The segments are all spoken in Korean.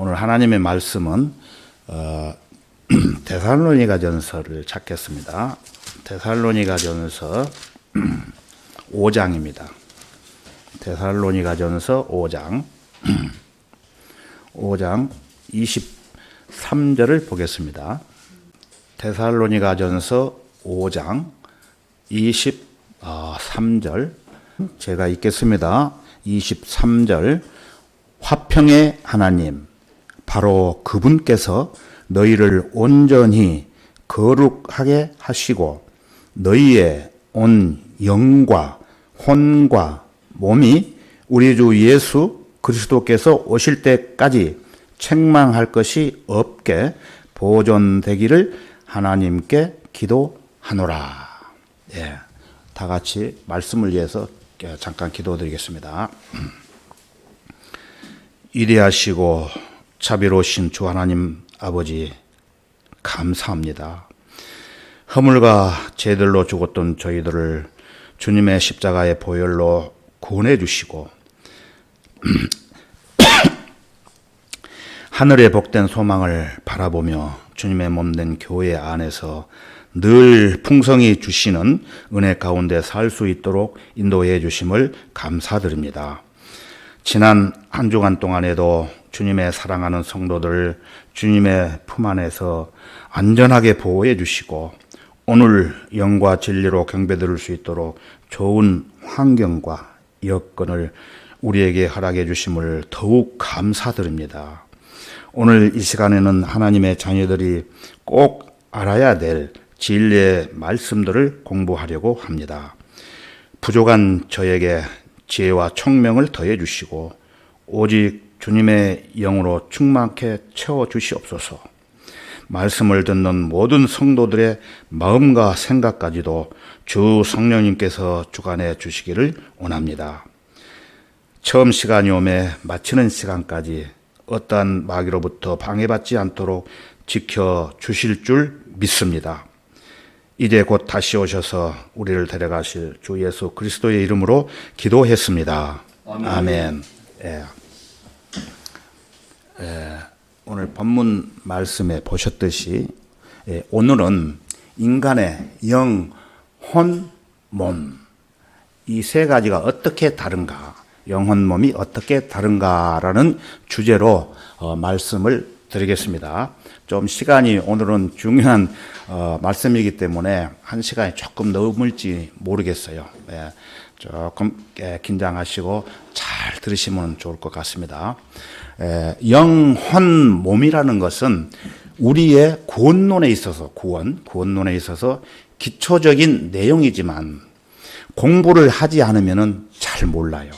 오늘 하나님의 말씀은 데살로니가전서를 찾겠습니다. 데살로니가전서 5장입니다. 데살로니가전서 5장 23절을 보겠습니다. 데살로니가전서 5장 23절 제가 읽겠습니다. 23절 화평의 하나님 바로 그분께서 너희를 온전히 거룩하게 하시고 너희의 온 영과 혼과 몸이 우리 주 예수 그리스도께서 오실 때까지 책망할 것이 없게 보존되기를 하나님께 기도하노라. 예, 다 같이 말씀을 위해서 잠깐 기도드리겠습니다. 위대하시고 자비로우신 주 하나님 아버지 감사합니다. 허물과 죄들로 죽었던 저희들을 주님의 십자가의 보혈로 구원해 주시고 하늘의 복된 소망을 바라보며 주님의 몸된 교회 안에서 늘 풍성히 주시는 은혜 가운데 살 수 있도록 인도해 주심을 감사드립니다. 지난 한 주간 동안에도 주님의 사랑하는 성도들 주님의 품 안에서 안전하게 보호해 주시고 오늘 영과 진리로 경배드릴 수 있도록 좋은 환경과 여건을 우리에게 허락해 주심을 더욱 감사드립니다. 오늘 이 시간에는 하나님의 자녀들이 꼭 알아야 될 진리의 말씀들을 공부하려고 합니다. 부족한 저에게 지혜와 총명을 더해 주시고 오직 주님의 영으로 충만케 채워 주시옵소서. 말씀을 듣는 모든 성도들의 마음과 생각까지도 주 성령님께서 주관해 주시기를 원합니다. 처음 시간이 오매 마치는 시간까지 어떠한 마귀로부터 방해받지 않도록 지켜 주실 줄 믿습니다. 이제 곧 다시 오셔서 우리를 데려가실 주 예수 그리스도의 이름으로 기도했습니다. 아멘. 오늘 본문 말씀에 보셨듯이 오늘은 인간의 영, 혼, 몸 이 세 가지가 어떻게 다른가, 영혼, 몸이 어떻게 다른가라는 주제로 말씀을 드리겠습니다. 좀 시간이 오늘은 중요한 말씀이기 때문에 한 시간이 조금 넘을지 모르겠어요. 조금 긴장하시고 잘 들으시면 좋을 것 같습니다. 영혼, 몸이라는 것은 우리의 구원론에 있어서 구원론에 있어서 기초적인 내용이지만 공부를 하지 않으면 잘 몰라요.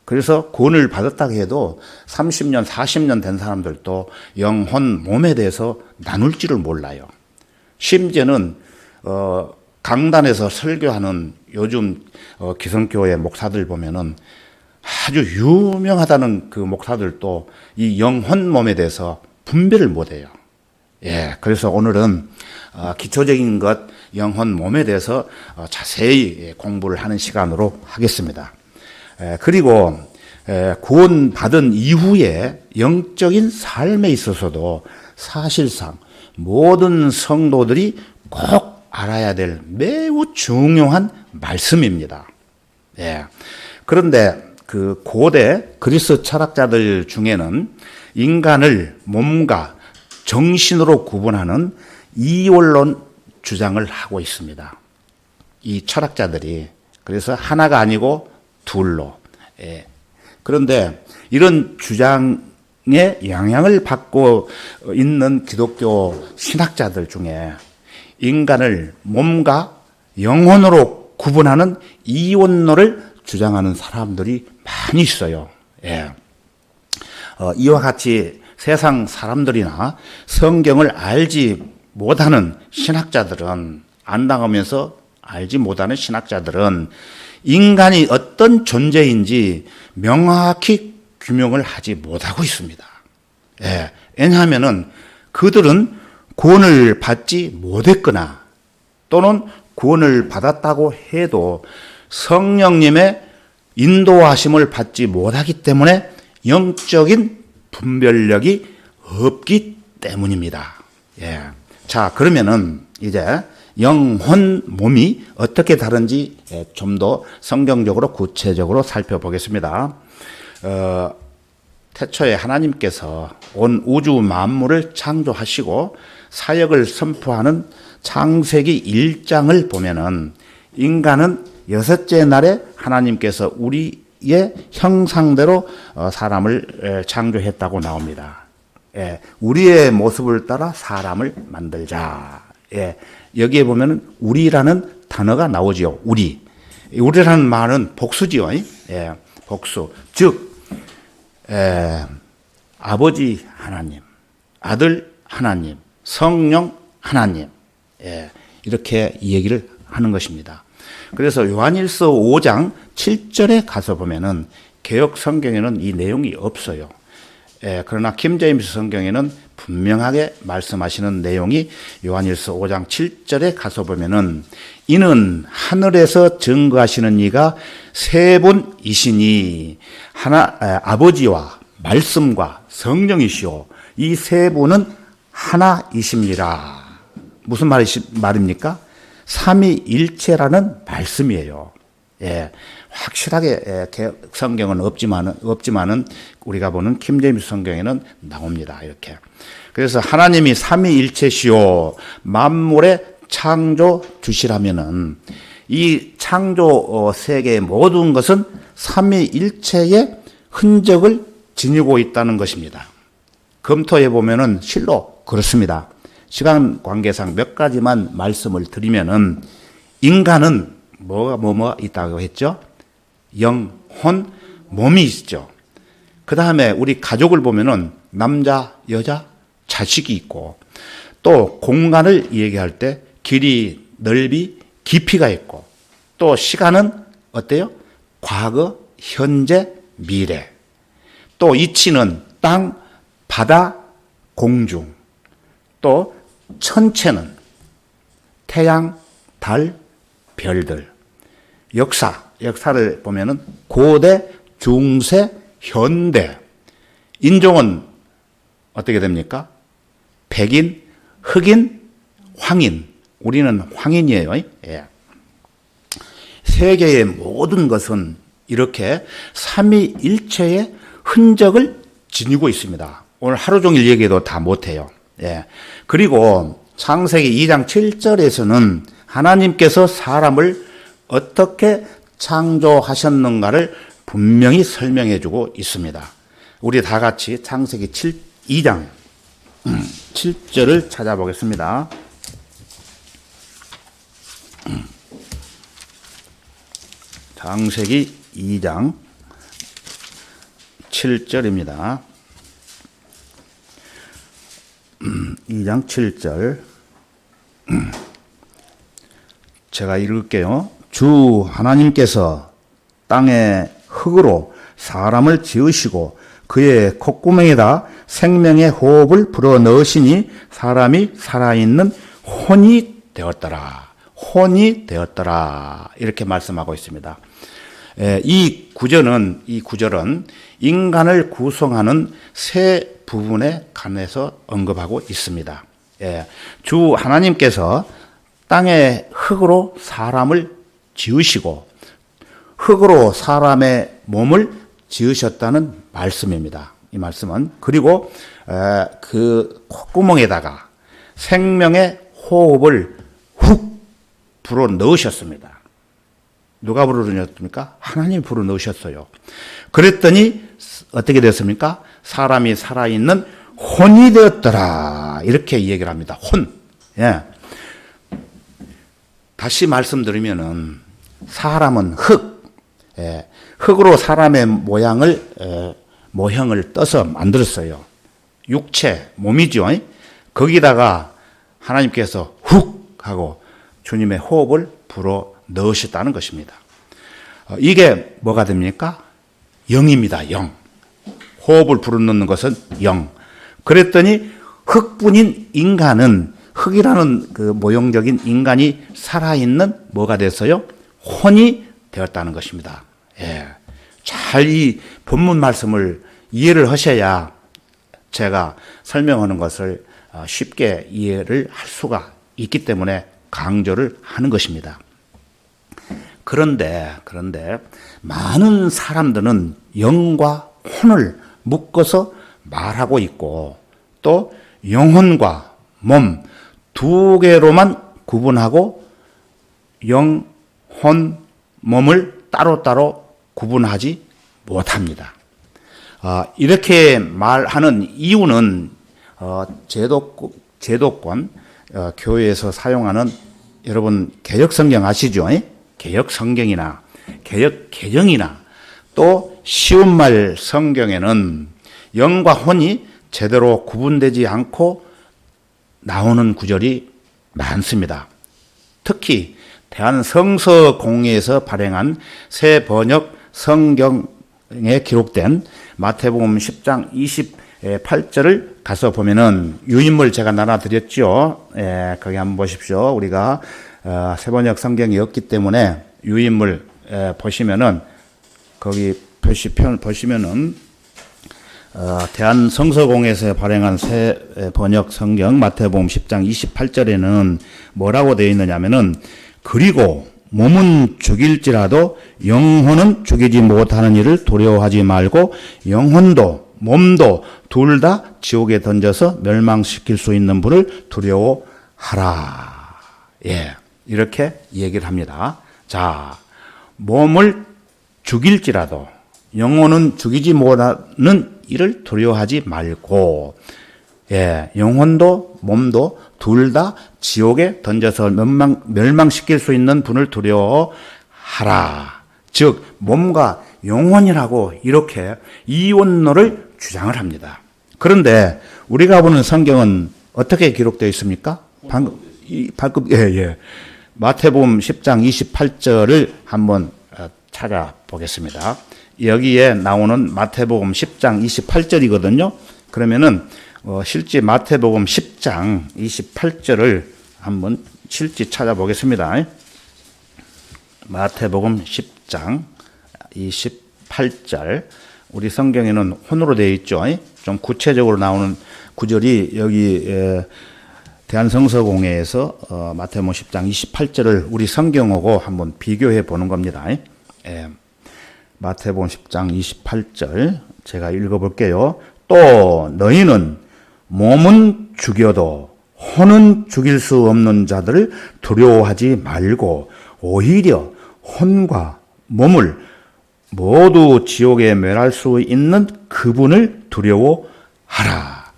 그래서 구원을 받았다고 해도 30년, 40년 된 사람들도 영혼, 몸에 대해서 나눌지를 몰라요. 심지어는 강단에서 설교하는 요즘 기성교회 목사들 보면은 아주 유명하다는 그 목사들도 이 영혼, 몸에 대해서 분별을 못해요. 그래서 오늘은 기초적인 것, 영혼, 몸에 대해서 자세히 공부를 하는 시간으로 하겠습니다. 그리고 구원받은 이후에 영적인 삶에 있어서도 사실상 모든 성도들이 꼭 알아야 될 매우 중요한 말씀입니다. 그런데 그 고대 그리스 철학자들 중에는 인간을 몸과 정신으로 구분하는 이원론 주장을 하고 있습니다. 이 철학자들이 그래서 하나가 아니고 둘로. 그런데 이런 주장에 영향을 받고 있는 기독교 신학자들 중에 인간을 몸과 영혼으로 구분하는 이원론을 주장하는 사람들이 많이 있어요. 이와 같이 세상 사람들이나 성경을 알지 못하는 신학자들은, 안 당하면서 알지 못하는 신학자들은 인간이 어떤 존재인지 명확히 규명을 하지 못하고 있습니다. 왜냐하면은 그들은 구원을 받지 못했거나 또는 구원을 받았다고 해도 성령님의 인도하심을 받지 못하기 때문에 영적인 분별력이 없기 때문입니다. 예. 자, 그러면은 이제 영혼, 몸이 어떻게 다른지 좀 더 성경적으로 구체적으로 살펴보겠습니다. 태초에 하나님께서 온 우주 만물을 창조하시고 사역을 선포하는 창세기 1장을 보면은 인간은 여섯째 날에 하나님께서 우리의 형상대로 사람을 창조했다고 나옵니다. 예, 우리의 모습을 따라 사람을 만들자. 예, 여기에 보면은 우리라는 단어가 나오지요. 우리라는 말은 복수지요. 예, 복수. 즉, 아버지 하나님, 아들 하나님, 성령 하나님. 예, 이렇게 얘기를 하는 것입니다. 그래서 요한일서 5장 7절에 가서 보면은 개역 성경에는 이 내용이 없어요. 그러나 킹제임스 성경에는 분명하게 말씀하시는 내용이 요한일서 5장 7절에 가서 보면은 이는 하늘에서 증거하시는 이가 세 분이시니 아버지와 말씀과 성령이시오. 이 세 분은 하나이십니다. 무슨 말입니까? 삼위일체라는 말씀이에요. 예, 확실하게 성경은 없지만은 우리가 보는 킹제임스 성경에는 나옵니다. 이렇게. 그래서 하나님이 삼위일체시오 만물의 창조 주시라면은 이 창조 세계의 모든 것은 삼위일체의 흔적을 지니고 있다는 것입니다. 검토해 보면은 실로 그렇습니다. 시간 관계상 몇 가지만 말씀을 드리면은 인간은 뭐가 있다고 했죠? 영혼, 몸이 있죠. 그 다음에 우리 가족을 보면은 남자, 여자, 자식이 있고 또 공간을 얘기할 때 길이, 넓이, 깊이가 있고 또 시간은 어때요? 과거, 현재, 미래. 또 이치는 땅, 바다, 공중. 또 천체는 태양, 달, 별들. 역사를 보면은 고대, 중세, 현대. 인종은 어떻게 됩니까? 백인, 흑인, 황인. 우리는 황인이에요. 예. 세계의 모든 것은 이렇게 삼위일체의 흔적을 지니고 있습니다. 오늘 하루 종일 얘기해도 다 못해요. 예. 그리고 창세기 2장 7절에서는 하나님께서 사람을 어떻게 창조하셨는가를 분명히 설명해 주고 있습니다. 우리 다 같이 창세기 2장 7절을 찾아보겠습니다. 창세기 2장 7절입니다. 2장 7절 제가 읽을게요. 주 하나님께서 땅의 흙으로 사람을 지으시고 그의 콧구멍에다 생명의 호흡을 불어 넣으시니 사람이 살아있는 혼이 되었더라. 혼이 되었더라. 이렇게 말씀하고 있습니다. 이 구절은 인간을 구성하는 세 부분에 관해서 언급하고 있습니다. 주 하나님께서 땅의 흙으로 사람을 지으시고 흙으로 사람의 몸을 지으셨다는 말씀입니다. 이 말씀은. 그리고 그 콧구멍에다가 생명의 호흡을 훅 불어 넣으셨습니다. 누가 불어 넣었습니까? 하나님이 불어 넣으셨어요. 그랬더니 어떻게 됐습니까? 사람이 살아있는 혼이 되었더라. 이렇게 얘기를 합니다. 혼. 예. 다시 말씀드리면은 사람은 흙. 예. 흙으로 사람의 모형을 떠서 만들었어요. 육체, 몸이죠. 거기다가 하나님께서 훅 하고 주님의 호흡을 불어 넣으셨다는 것입니다. 이게 뭐가 됩니까? 영입니다. 영. 호흡을 불어넣는 것은 영. 그랬더니 흙뿐인 인간은 흙이라는 그 모형적인 인간이 살아있는 뭐가 됐어요? 혼이 되었다는 것입니다. 예. 잘 이 본문 말씀을 이해를 하셔야 제가 설명하는 것을 쉽게 이해를 할 수가 있기 때문에 강조를 하는 것입니다. 그런데 많은 사람들은 영과 혼을 묶어서 말하고 있고 또 영혼과 몸 두 개로만 구분하고 영, 혼, 몸을 따로따로 구분하지 못합니다. 이렇게 말하는 이유는 제도권 교회에서 사용하는 여러분 개역 성경 아시죠? 개역 성경이나 개역 개정이나 또 쉬운 말 성경에는 영과 혼이 제대로 구분되지 않고 나오는 구절이 많습니다. 특히 대한성서공회에서 발행한 새 번역 성경에 기록된 마태복음 10장 28절을 가서 보면은 유인물 제가 나눠드렸죠. 거기 한번 보십시오. 우리가 새 번역 성경이 없기 때문에 유인물 보시면은 거기 표시편 보시면은 대한성서공회에서 발행한 새 번역 성경 마태복음 10장 28절에는 뭐라고 되어 있느냐면은 그리고 몸은 죽일지라도 영혼은 죽이지 못하는 일을 두려워하지 말고 영혼도 몸도 둘 다 지옥에 던져서 멸망시킬 수 있는 분을 두려워하라. 이렇게 얘기를 합니다. 자, 몸을 죽일지라도 영혼은 죽이지 못하는 일을 두려워하지 말고, 영혼도 몸도 둘 다 지옥에 던져서 멸망시킬 수 있는 분을 두려워하라. 즉, 몸과 영혼이라고 이렇게 이원론을 주장을 합니다. 그런데 우리가 보는 성경은 어떻게 기록되어 있습니까? 방금 마태복음 10장 28절을 한번 찾아보겠습니다. 여기에 나오는 마태복음 10장 28절이거든요. 그러면은 실제 마태복음 10장 28절을 한번 실제 찾아보겠습니다. 마태복음 10장 28절. 우리 성경에는 혼으로 되어 있죠. 좀 구체적으로 나오는 구절이 여기 대한성서공회에서 마태복음 10장 28절을 우리 성경하고 한번 비교해 보는 겁니다. 마태복음 10장 28절 제가 읽어볼게요. 또 너희는 몸은 죽여도 혼은 죽일 수 없는 자들을 두려워하지 말고 오히려 혼과 몸을 모두 지옥에 멸할 수 있는 그분을 두려워하라.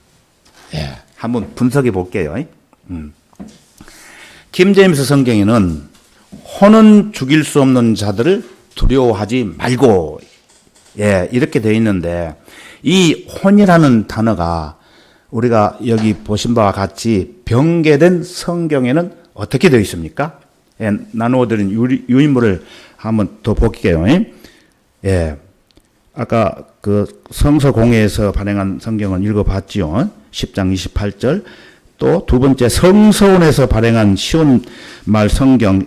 한번 분석해 볼게요. 킹제임스 성경에는 혼은 죽일 수 없는 자들을 두려워하지 말고 이렇게 되어 있는데 이 혼이라는 단어가 우리가 여기 보신 바와 같이 병개된 성경에는 어떻게 되어 있습니까? 나누어드린 유인물을 한번 더 볼게요. 아까 그 성서공회에서 발행한 성경은 읽어봤지요. 10장 28절. 또 두 번째 성서원에서 발행한 쉬운 말 성경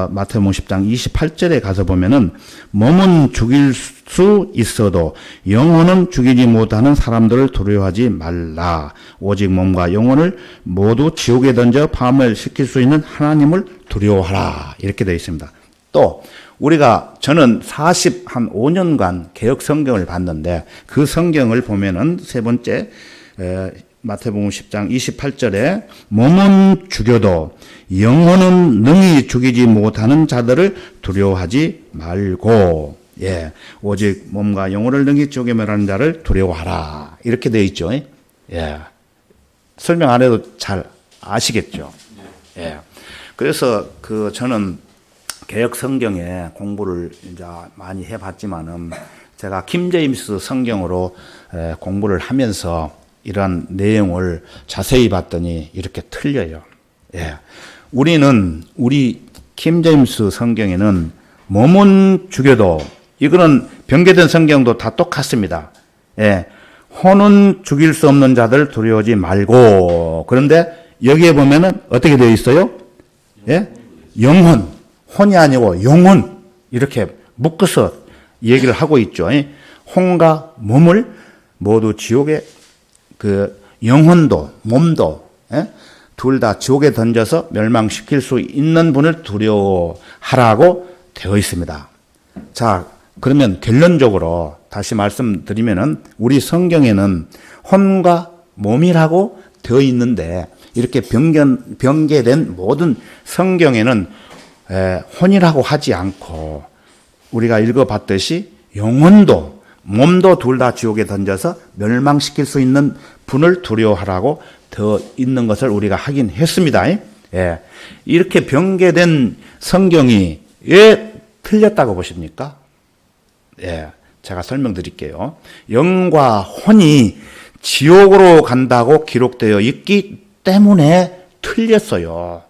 마태복음 10장 28절에 가서 보면은 몸은 죽일 수 있어도 영혼은 죽이지 못하는 사람들을 두려워하지 말라. 오직 몸과 영혼을 모두 지옥에 던져 파멸시킬 수 있는 하나님을 두려워하라. 이렇게 되어 있습니다. 또 저는 45년간 개역 성경을 봤는데 그 성경을 보면은 세 번째 마태복음 10장 28절에 몸은 죽여도 영혼은 능히 죽이지 못하는 자들을 두려워하지 말고 오직 몸과 영혼을 능히 지옥에 멸하는 자를 두려워하라. 이렇게 되어 있죠. 설명 안 해도 잘 아시겠죠. 그래서 저는 개역 성경에 공부를 이제 많이 해봤지만은 제가 킹제임스 성경으로 공부를 하면서 이러한 내용을 자세히 봤더니 이렇게 틀려요. 우리 킹제임스 성경에는 몸은 죽여도 이거는 병개된 성경도 다 똑같습니다. 혼은 죽일 수 없는 자들 두려워하지 말고. 그런데 여기에 보면은 어떻게 되어 있어요? 영혼, 혼이 아니고 영혼 이렇게 묶어서 얘기를 하고 있죠. 혼과 몸을 모두 지옥에 그 영혼도 몸도 둘 다 지옥에 던져서 멸망시킬 수 있는 분을 두려워하라고 되어 있습니다. 자, 그러면 결론적으로 다시 말씀드리면은 우리 성경에는 혼과 몸이라고 되어 있는데 이렇게 변개된 모든 성경에는 혼이라고 하지 않고 우리가 읽어봤듯이 영혼도 몸도 둘 다 지옥에 던져서 멸망시킬 수 있는 분을 두려워하라고 되어 있는 것을 우리가 확인했습니다. 예. 이렇게 변개된 성경이 왜 틀렸다고 보십니까? 예. 제가 설명드릴게요. 영과 혼이 지옥으로 간다고 기록되어 있기 때문에 틀렸어요.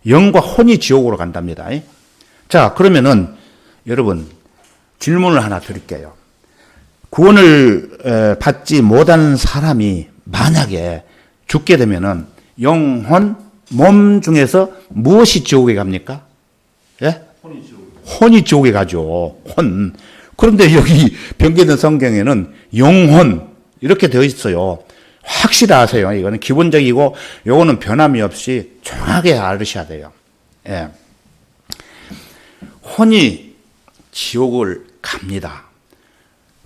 영과 혼이 지옥으로 간답니다. 자, 그러면은 여러분 질문을 하나 드릴게요. 구원을 받지 못한 사람이 만약에 죽게 되면은 영혼, 몸 중에서 무엇이 지옥에 갑니까? 예? 혼이 지옥에 가죠. 혼. 그런데 여기 변개된 성경에는 영혼 이렇게 되어 있어요. 확실히 아세요. 이거는 기본적이고 요거는 변함이 없이 정확하게 알으셔야 돼요. 예. 혼이 지옥을 갑니다.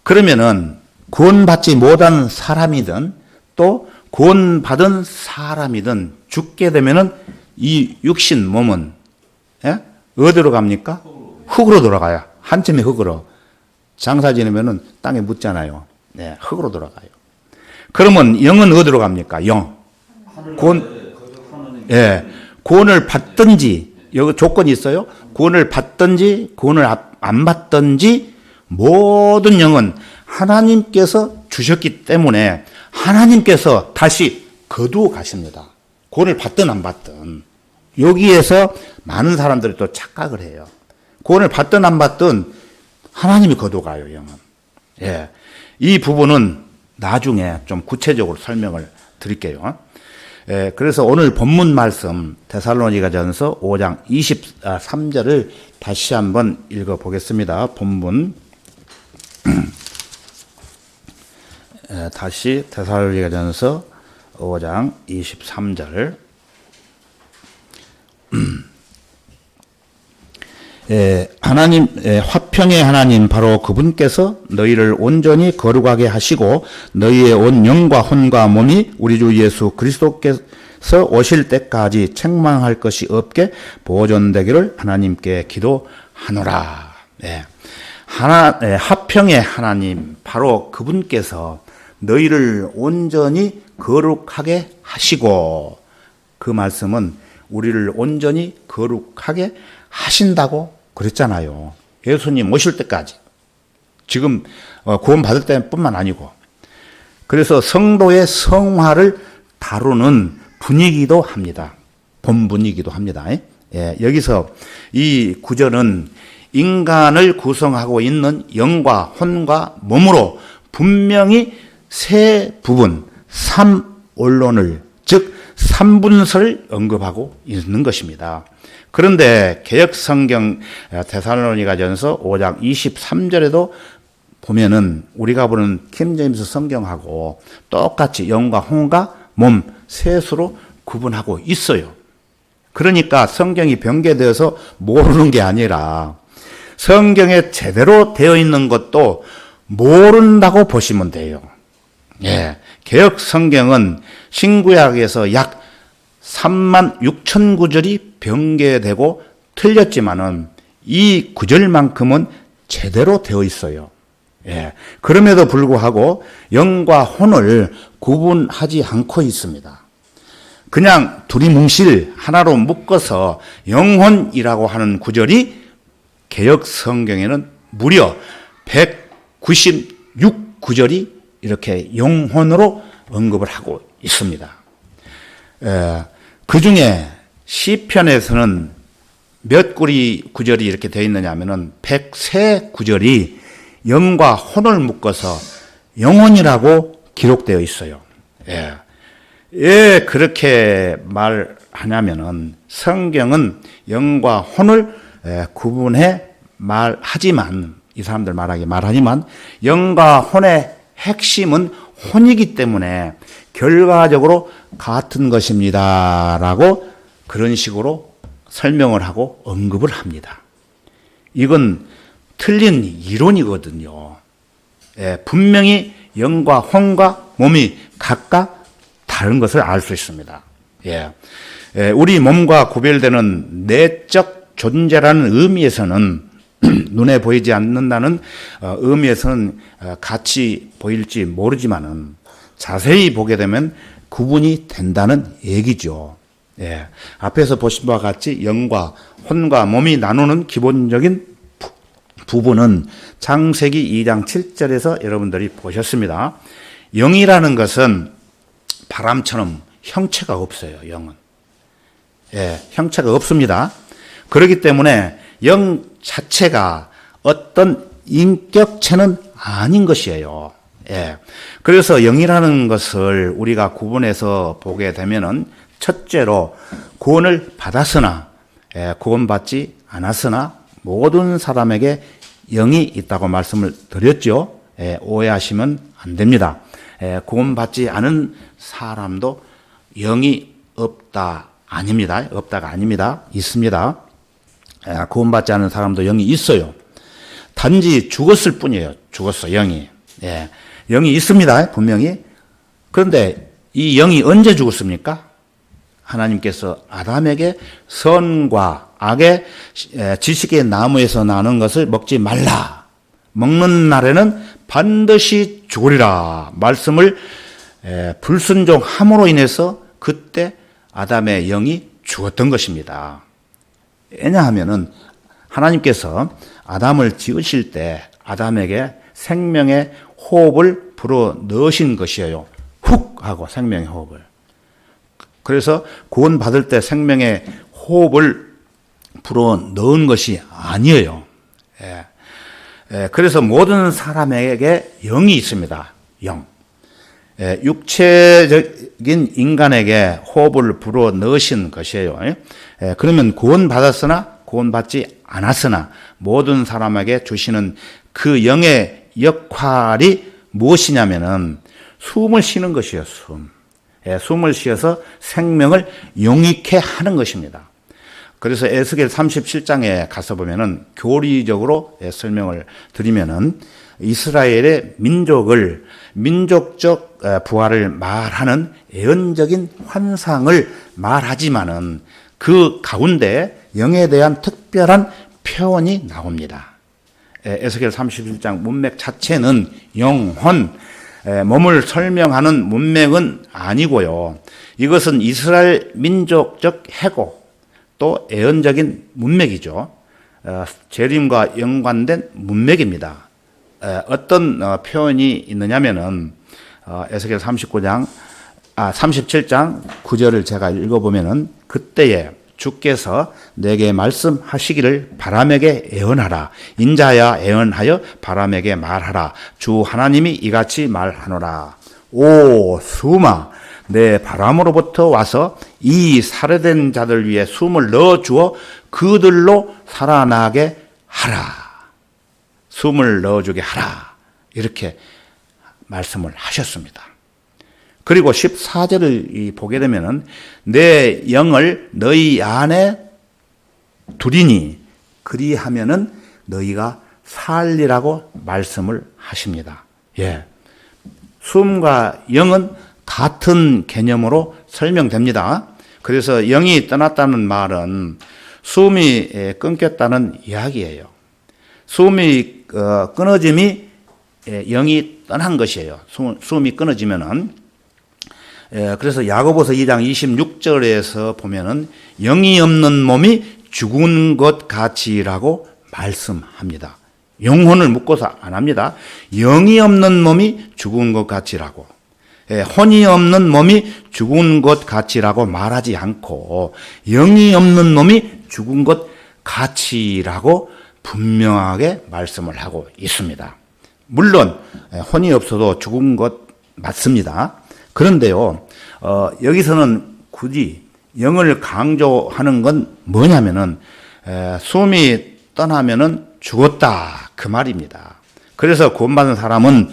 그러면은 구원받지 못한 사람이든 또 구원받은 사람이든 죽게 되면은 이 육신 몸은 어디로 갑니까? 흙으로 돌아가요. 한쯤에 흙으로. 장사 지내면은 땅에 묻잖아요. 네, 흙으로 돌아가요. 그러면 영은 어디로 갑니까? 영. 구원, 구원을 받든지, 여기 조건이 있어요. 구원을 받든지, 구원을 안 받든지, 모든 영은 하나님께서 주셨기 때문에 하나님께서 다시 거두어 가십니다. 구원을 받든 안 받든. 여기에서 많은 사람들이 또 착각을 해요. 구원을 받든 안 받든 하나님이 거두어 가요, 영은. 예. 이 부분은 나중에 좀 구체적으로 설명을 드릴게요. 예, 그래서 오늘 본문 말씀 데살로니가전서 5장 23절을 다시 한번 읽어보겠습니다. 본문 다시 데살로니가전서 5장 23절 하나님, 화평의 하나님 바로 그분께서 너희를 온전히 거룩하게 하시고 너희의 온 영과 혼과 몸이 우리 주 예수 그리스도께서 오실 때까지 책망할 것이 없게 보존되기를 하나님께 기도하노라. 화평의 하나님 바로 그분께서 너희를 온전히 거룩하게 하시고, 그 말씀은 우리를 온전히 거룩하게 하신다고 그랬잖아요. 예수님 오실 때까지. 지금 구원 받을 때뿐만 아니고. 그래서 성도의 성화를 다루는 분위기도 합니다. 본 분위기도 합니다. 예, 여기서 이 구절은 인간을 구성하고 있는 영과 혼과 몸으로 분명히 세 부분, 삼원론을, 즉 삼분설을 언급하고 있는 것입니다. 그런데 개역성경 데살로니가전서 5장 23절에도 보면은 우리가 보는 킹제임스 성경하고 똑같이 영과 혼과 몸 셋으로 구분하고 있어요. 그러니까 성경이 변개되어서 모르는 게 아니라 성경에 제대로 되어 있는 것도 모른다고 보시면 돼요. 예, 개역 성경은 신구약에서 약 3만 6천 구절이 변개되고 틀렸지만은 이 구절만큼은 제대로 되어 있어요. 예, 그럼에도 불구하고 영과 혼을 구분하지 않고 있습니다. 그냥 두리뭉실 하나로 묶어서 영혼이라고 하는 구절이 개역 성경에는 무려 196구절이 이렇게 영혼으로 언급을 하고 있습니다. 그 중에 시편에서는 몇 구절이 이렇게 되어 있느냐 하면은 103구절이 영과 혼을 묶어서 영혼이라고 기록되어 있어요. 왜 그렇게 말하냐면은 성경은 영과 혼을 구분해 말하지만, 이 사람들 말하지만 영과 혼의 핵심은 혼이기 때문에 결과적으로 같은 것입니다. 라고 그런 식으로 설명을 하고 언급을 합니다. 이건 틀린 이론이거든요. 예, 분명히 영과 혼과 몸이 각각 다른 것을 알 수 있습니다. 예, 우리 몸과 구별되는 내적 존재라는 의미에서는 눈에 보이지 않는다는 의미에서는 같이 보일지 모르지만은 자세히 보게 되면 구분이 된다는 얘기죠. 예, 앞에서 보신 바와 같이 영과 혼과 몸이 나누는 기본적인 부분은 창세기 2장 7절에서 여러분들이 보셨습니다. 영이라는 것은 바람처럼 형체가 없어요. 영은. 예, 형체가 없습니다. 그렇기 때문에 영 자체가 어떤 인격체는 아닌 것이에요. 예. 그래서 영이라는 것을 우리가 구분해서 보게 되면은 첫째로 구원을 받았으나 구원받지 않았으나 모든 사람에게 영이 있다고 말씀을 드렸죠. 오해하시면 안 됩니다. 구원받지 않은 사람도 영이 없다 아닙니다. 없다가 아닙니다. 있습니다. 구원받지 않은 사람도 영이 있어요. 단지 죽었을 뿐이에요. 죽었어, 영이. 예. 영이 있습니다. 분명히. 그런데 이 영이 언제 죽었습니까? 하나님께서 아담에게 선과 악의 지식의 나무에서 나는 것을 먹지 말라. 먹는 날에는 반드시 죽으리라. 말씀을 불순종함으로 인해서 그때 아담의 영이 죽었던 것입니다. 왜냐하면은 하나님께서 아담을 지으실 때 아담에게 생명의 호흡을 불어 넣으신 것이에요. 훅 하고 생명의 호흡을. 그래서 구원 받을 때 생명의 호흡을 불어 넣은 것이 아니에요. 그래서 모든 사람에게 영이 있습니다. 영. 육체적인 인간에게 호흡을 불어 넣으신 것이에요. 그러면 구원 받았으나 구원 받지 않았으나 모든 사람에게 주시는 그 영의 역할이 무엇이냐면은 숨을 쉬는 것이에요. 숨을 쉬어서 생명을 용익해 하는 것입니다. 그래서 에스겔 37장에 가서 보면은 교리적으로 설명을 드리면은 이스라엘의 민족적 부활을 말하는 예언적인 환상을 말하지만은 그 가운데 영에 대한 특별한 표현이 나옵니다. 에스겔 37장 문맥 자체는 영혼, 몸을 설명하는 문맥은 아니고요. 이것은 이스라엘 민족적 해고 또 예언적인 문맥이죠. 재림과 연관된 문맥입니다. 어떤 표현이 있느냐면은 에스겔 37장 9절을 제가 읽어보면은 그때에 주께서 내게 말씀하시기를 바람에게 예언하라. 인자야 예언하여 바람에게 말하라. 주 하나님이 이같이 말하노라. 오 수마 내 바람으로부터 와서 이 살해된 자들 위에 숨을 넣어주어 그들로 살아나게 하라. 숨을 넣어주게 하라. 이렇게 말씀을 하셨습니다. 그리고 14절을 보게 되면은 내 영을 너희 안에 두리니 그리하면은 너희가 살리라고 말씀을 하십니다. 예. 숨과 영은 같은 개념으로 설명됩니다. 그래서 영이 떠났다는 말은 숨이 끊겼다는 이야기예요. 숨이 끊어짐이 영이 떠난 것이에요. 숨이 끊어지면은 그래서 야고보서 2장 26절에서 보면은 영이 없는 몸이 죽은 것 같이라고 말씀합니다. 영혼을 묶어서 안 합니다. 영이 없는 몸이 죽은 것 같이라고. 혼이 없는 몸이 죽은 것 같이라고 말하지 않고 영이 없는 몸이 죽은 것 같이라고 분명하게 말씀을 하고 있습니다. 물론 혼이 없어도 죽은 것 맞습니다. 그런데요, 여기서는 굳이 영을 강조하는 건 뭐냐면은 숨이 떠나면은 죽었다 그 말입니다. 그래서 구원받은 사람은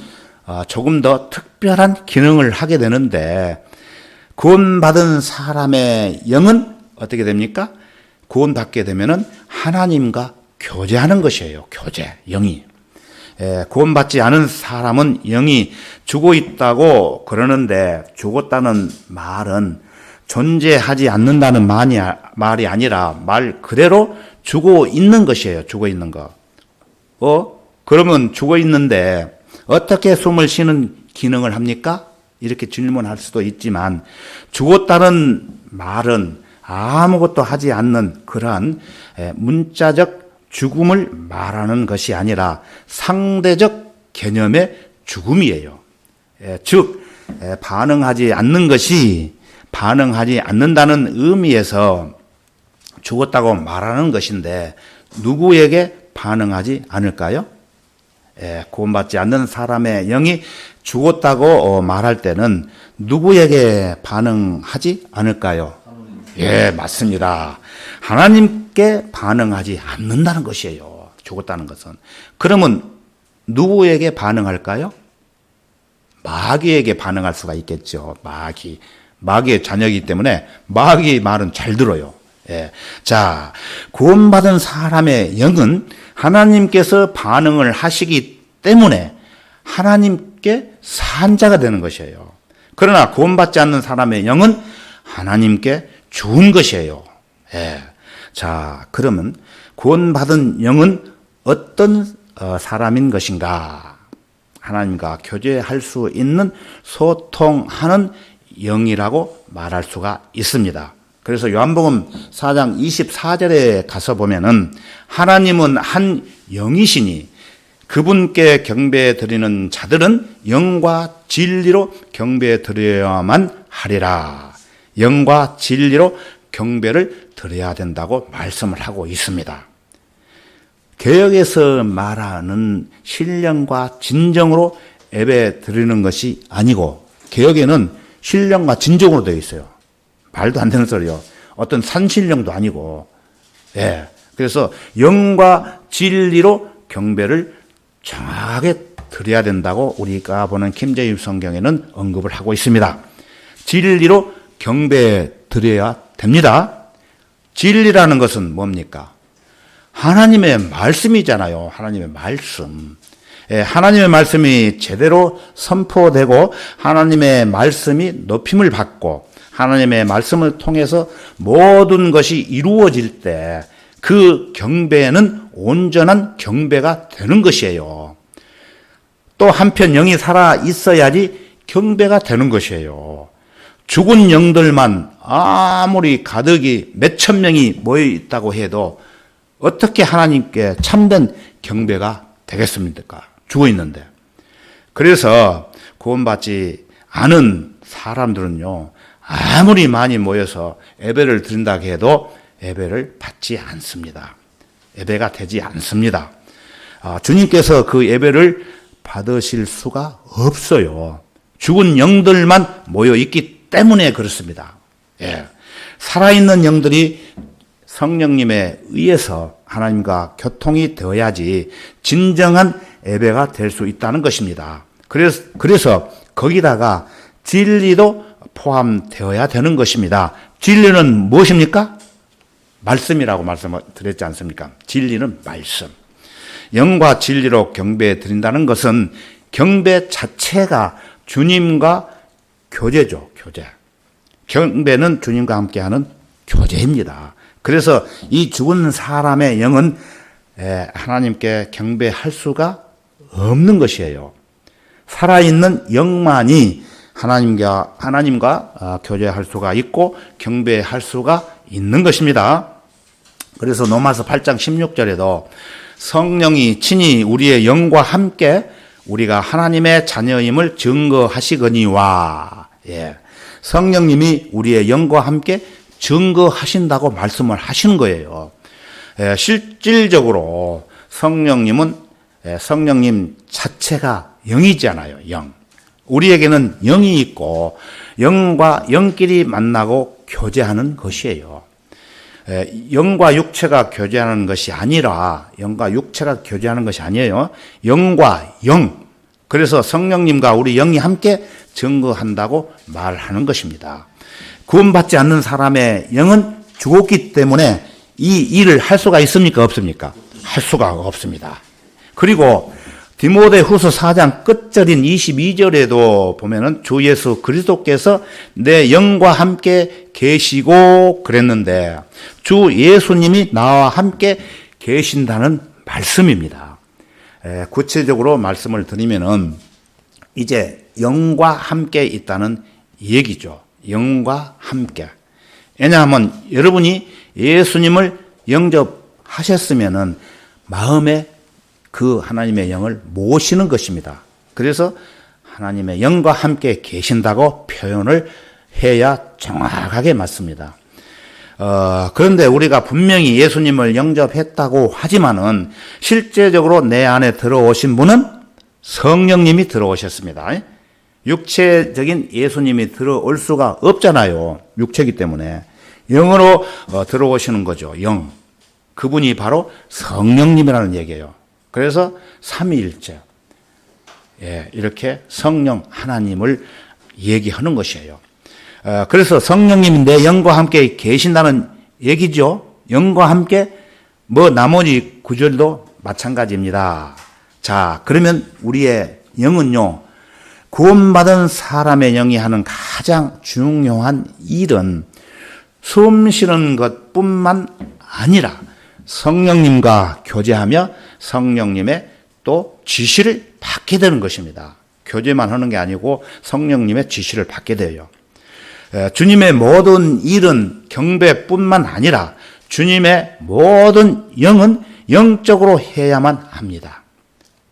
조금 더 특별한 특별한 기능을 하게 되는데, 구원받은 사람의 영은 어떻게 됩니까? 구원받게 되면은 하나님과 교제하는 것이에요. 교제, 영이. 구원받지 않은 사람은 영이 죽어 있다고 그러는데, 죽었다는 말은 존재하지 않는다는 말이 아니라 말 그대로 죽어 있는 것이에요. 죽어 있는 거. 그러면 죽어 있는데 어떻게 숨을 쉬는 기능을 합니까? 이렇게 질문할 수도 있지만, 죽었다는 말은 아무것도 하지 않는 그러한 문자적 죽음을 말하는 것이 아니라 상대적 개념의 죽음이에요. 즉 반응하지 않는 것이 반응하지 않는다는 의미에서 죽었다고 말하는 것인데, 누구에게 반응하지 않을까요? 구원받지 않는 사람의 영이 죽었다고 말할 때는 누구에게 반응하지 않을까요? 예, 맞습니다. 하나님께 반응하지 않는다는 것이에요. 죽었다는 것은. 그러면 누구에게 반응할까요? 마귀에게 반응할 수가 있겠죠. 마귀의 자녀이기 때문에 마귀의 말은 잘 들어요. 예. 자, 구원받은 사람의 영은 하나님께서 반응을 하시기 때문에 하나님께 산자가 되는 것이에요. 그러나 구원받지 않는 사람의 영은 하나님께 죽은 것이에요. 예. 자, 그러면 구원받은 영은 어떤 사람인 것인가? 하나님과 교제할 수 있는 소통하는 영이라고 말할 수가 있습니다. 그래서 요한복음 4장 24절에 가서 보면은, 하나님은 한 영이시니 그분께 경배 드리는 자들은 영과 진리로 경배 드려야만 하리라. 영과 진리로 경배를 드려야 된다고 말씀을 하고 있습니다. 개역에서 말하는 신령과 진정으로 예배 드리는 것이 아니고, 개역에는 신령과 진정으로 되어 있어요. 말도 안 되는 소리요. 어떤 산신령도 아니고. 예. 그래서 영과 진리로 경배를 정확하게 드려야 된다고 우리가 보는 김재입 성경에는 언급을 하고 있습니다. 진리로 경배 드려야 됩니다. 진리라는 것은 뭡니까? 하나님의 말씀이잖아요. 하나님의 말씀. 하나님의 말씀이 제대로 선포되고 하나님의 말씀이 높임을 받고 하나님의 말씀을 통해서 모든 것이 이루어질 때 그 경배는 온전한 경배가 되는 것이에요. 또 한편 영이 살아 있어야지 경배가 되는 것이에요. 죽은 영들만 아무리 가득이 몇천 명이 모여 있다고 해도 어떻게 하나님께 참된 경배가 되겠습니까? 죽어 있는데. 그래서 구원받지 않은 사람들은요, 아무리 많이 모여서 예배를 드린다 해도 예배를 받지 않습니다. 예배가 되지 않습니다. 주님께서 그 예배를 받으실 수가 없어요. 죽은 영들만 모여 있기 때문에 그렇습니다. 예. 살아있는 영들이 성령님에 의해서 하나님과 교통이 되어야지 진정한 예배가 될 수 있다는 것입니다. 그래서 거기다가 진리도 포함되어야 되는 것입니다. 진리는 무엇입니까? 말씀이라고 말씀을 드렸지 않습니까? 진리는 말씀. 영과 진리로 경배 드린다는 것은 경배 자체가 주님과 교제죠. 교제. 경배는 주님과 함께하는 교제입니다. 그래서 이 죽은 사람의 영은 하나님께 경배할 수가 없는 것이에요. 살아있는 영만이 하나님과 교제할 수가 있고 경배할 수가 있는 것입니다. 그래서 로마서 8장 16절에도 성령이 친히 우리의 영과 함께 우리가 하나님의 자녀임을 증거하시거니와, 예. 성령님이 우리의 영과 함께 증거하신다고 말씀을 하시는 거예요. 실질적으로 성령님 자체가 영이잖아요. 영. 우리에게는 영이 있고 영과 영끼리 만나고 교제하는 것이에요. 영과 육체가 교제하는 것이 아니라 영과 육체가 교제하는 것이 아니에요. 영과 영, 그래서 성령님과 우리 영이 함께 증거한다고 말하는 것입니다. 구원받지 않는 사람의 영은 죽었기 때문에 이 일을 할 수가 있습니까? 없습니까? 할 수가 없습니다. 그리고 디모데후서 4장 끝절인 22절에도 보면은 주 예수 그리스도께서 내 영과 함께 계시고 그랬는데 주 예수님이 나와 함께 계신다는 말씀입니다. 구체적으로 말씀을 드리면은 이제 영과 함께 있다는 얘기죠. 영과 함께. 왜냐하면 여러분이 예수님을 영접하셨으면은 마음에 그 하나님의 영을 모시는 것입니다. 그래서 하나님의 영과 함께 계신다고 표현을 해야 정확하게 맞습니다. 그런데 우리가 분명히 예수님을 영접했다고 하지만은 실제적으로 내 안에 들어오신 분은 성령님이 들어오셨습니다. 육체적인 예수님이 들어올 수가 없잖아요. 육체이기 때문에. 영으로 들어오시는 거죠. 영. 그분이 바로 성령님이라는 얘기예요. 그래서 삼위일체. 이렇게 성령 하나님을 얘기하는 것이에요. 그래서 성령님이 내 영과 함께 계신다는 얘기죠. 영과 함께 나머지 구절도 마찬가지입니다. 자, 그러면 우리의 영은요, 구원받은 사람의 영이 하는 가장 중요한 일은 숨 쉬는 것뿐만 아니라 성령님과 교제하며 성령님의 또 지시를 받게 되는 것입니다. 교제만 하는 게 아니고 성령님의 지시를 받게 돼요. 주님의 모든 일은 경배뿐만 아니라 주님의 모든 영은 영적으로 해야만 합니다.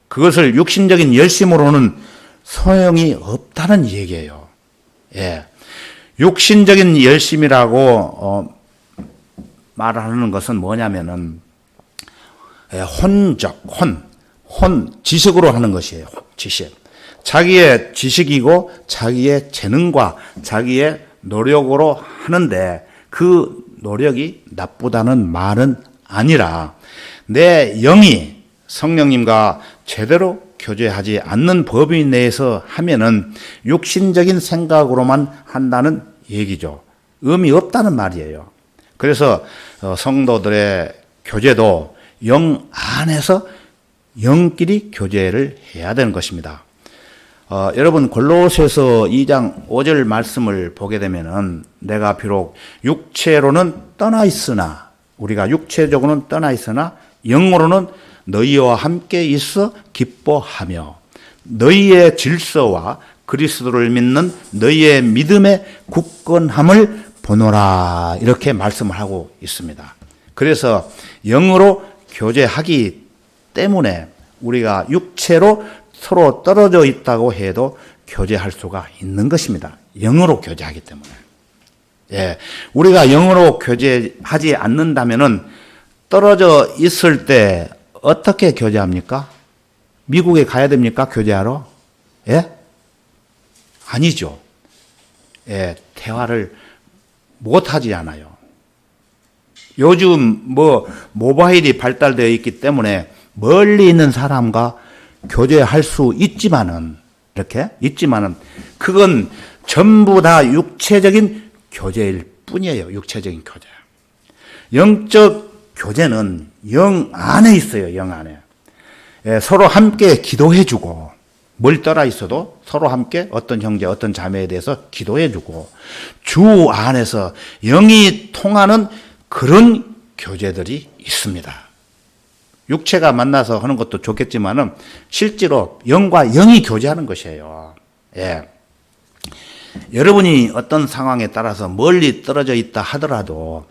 그것을 육신적인 열심으로는 소용이 없다는 얘기예요. 육신적인 열심이라고 말하는 것은 뭐냐면은 지식으로 하는 것이에요. 지식. 자기의 지식이고 자기의 재능과 자기의 노력으로 하는데 그 노력이 나쁘다는 말은 아니라 내 영이 성령님과 제대로 교제하지 않는 법인 내에서 하면은 육신적인 생각으로만 한다는 얘기죠. 의미 없다는 말이에요. 그래서 성도들의 교제도 영 안에서 영끼리 교제를 해야 되는 것입니다. 여러분 골로새서 2장 5절 말씀을 보게 되면은 내가 비록 육체로는 떠나 있으나 우리가 육체적으로는 떠나 있으나 영으로는 너희와 함께 있어 기뻐하며 너희의 질서와 그리스도를 믿는 너희의 믿음의 굳건함을 보노라 이렇게 말씀을 하고 있습니다. 그래서 영으로 교제하기 때문에 우리가 육체로 서로 떨어져 있다고 해도 교제할 수가 있는 것입니다. 영으로 교제하기 때문에. 우리가 영으로 교제하지 않는다면은 떨어져 있을 때 어떻게 교제합니까? 미국에 가야 됩니까? 교제하러? 아니죠. 대화를 못하지 않아요. 요즘 모바일이 발달되어 있기 때문에 멀리 있는 사람과 교제할 수 있지만은 그건 전부 다 육체적인 교제일 뿐이에요. 육체적인 교제. 영적 교제는 영 안에 있어요. 영 안에. 서로 함께 기도해주고 멀리 떠나 있어도 서로 함께 어떤 형제 어떤 자매에 대해서 기도해주고 주 안에서 영이 통하는 그런 교제들이 있습니다. 육체가 만나서 하는 것도 좋겠지만은 실제로 영과 영이 교제하는 것이에요. 여러분이 어떤 상황에 따라서 멀리 떨어져 있다 하더라도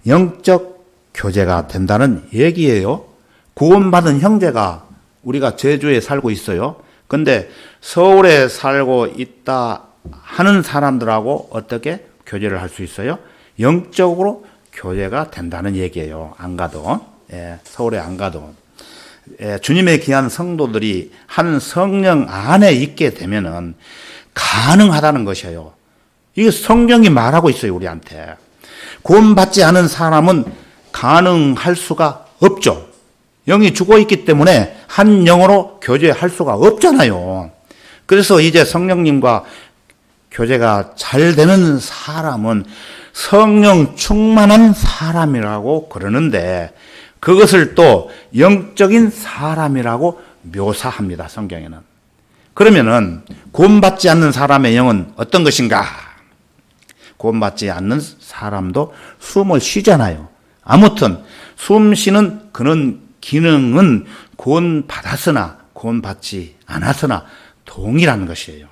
영적 교제가 된다는 얘기예요. 구원받은 형제가 우리가 제주에 살고 있어요. 근데 서울에 살고 있다 하는 사람들하고 어떻게 교제를 할 수 있어요? 영적으로 교제가 된다는 얘기예요. 안 가도. 서울에 안 가도. 주님의 귀한 성도들이 한 성령 안에 있게 되면은 가능하다는 것이에요. 이게 성경이 말하고 있어요, 우리한테. 구원받지 않은 사람은 가능할 수가 없죠. 영이 죽어 있기 때문에 한 영으로 교제할 수가 없잖아요. 그래서 이제 성령님과 교제가 잘 되는 사람은 성령 충만한 사람이라고 그러는데 그것을 또 영적인 사람이라고 묘사합니다. 성경에는. 그러면은 구원받지 않는 사람의 영은 어떤 것인가? 구원받지 않는 사람도 숨을 쉬잖아요. 아무튼 숨 쉬는 그런 기능은 구원받았으나 구원받지 않았으나 동일한 것이에요.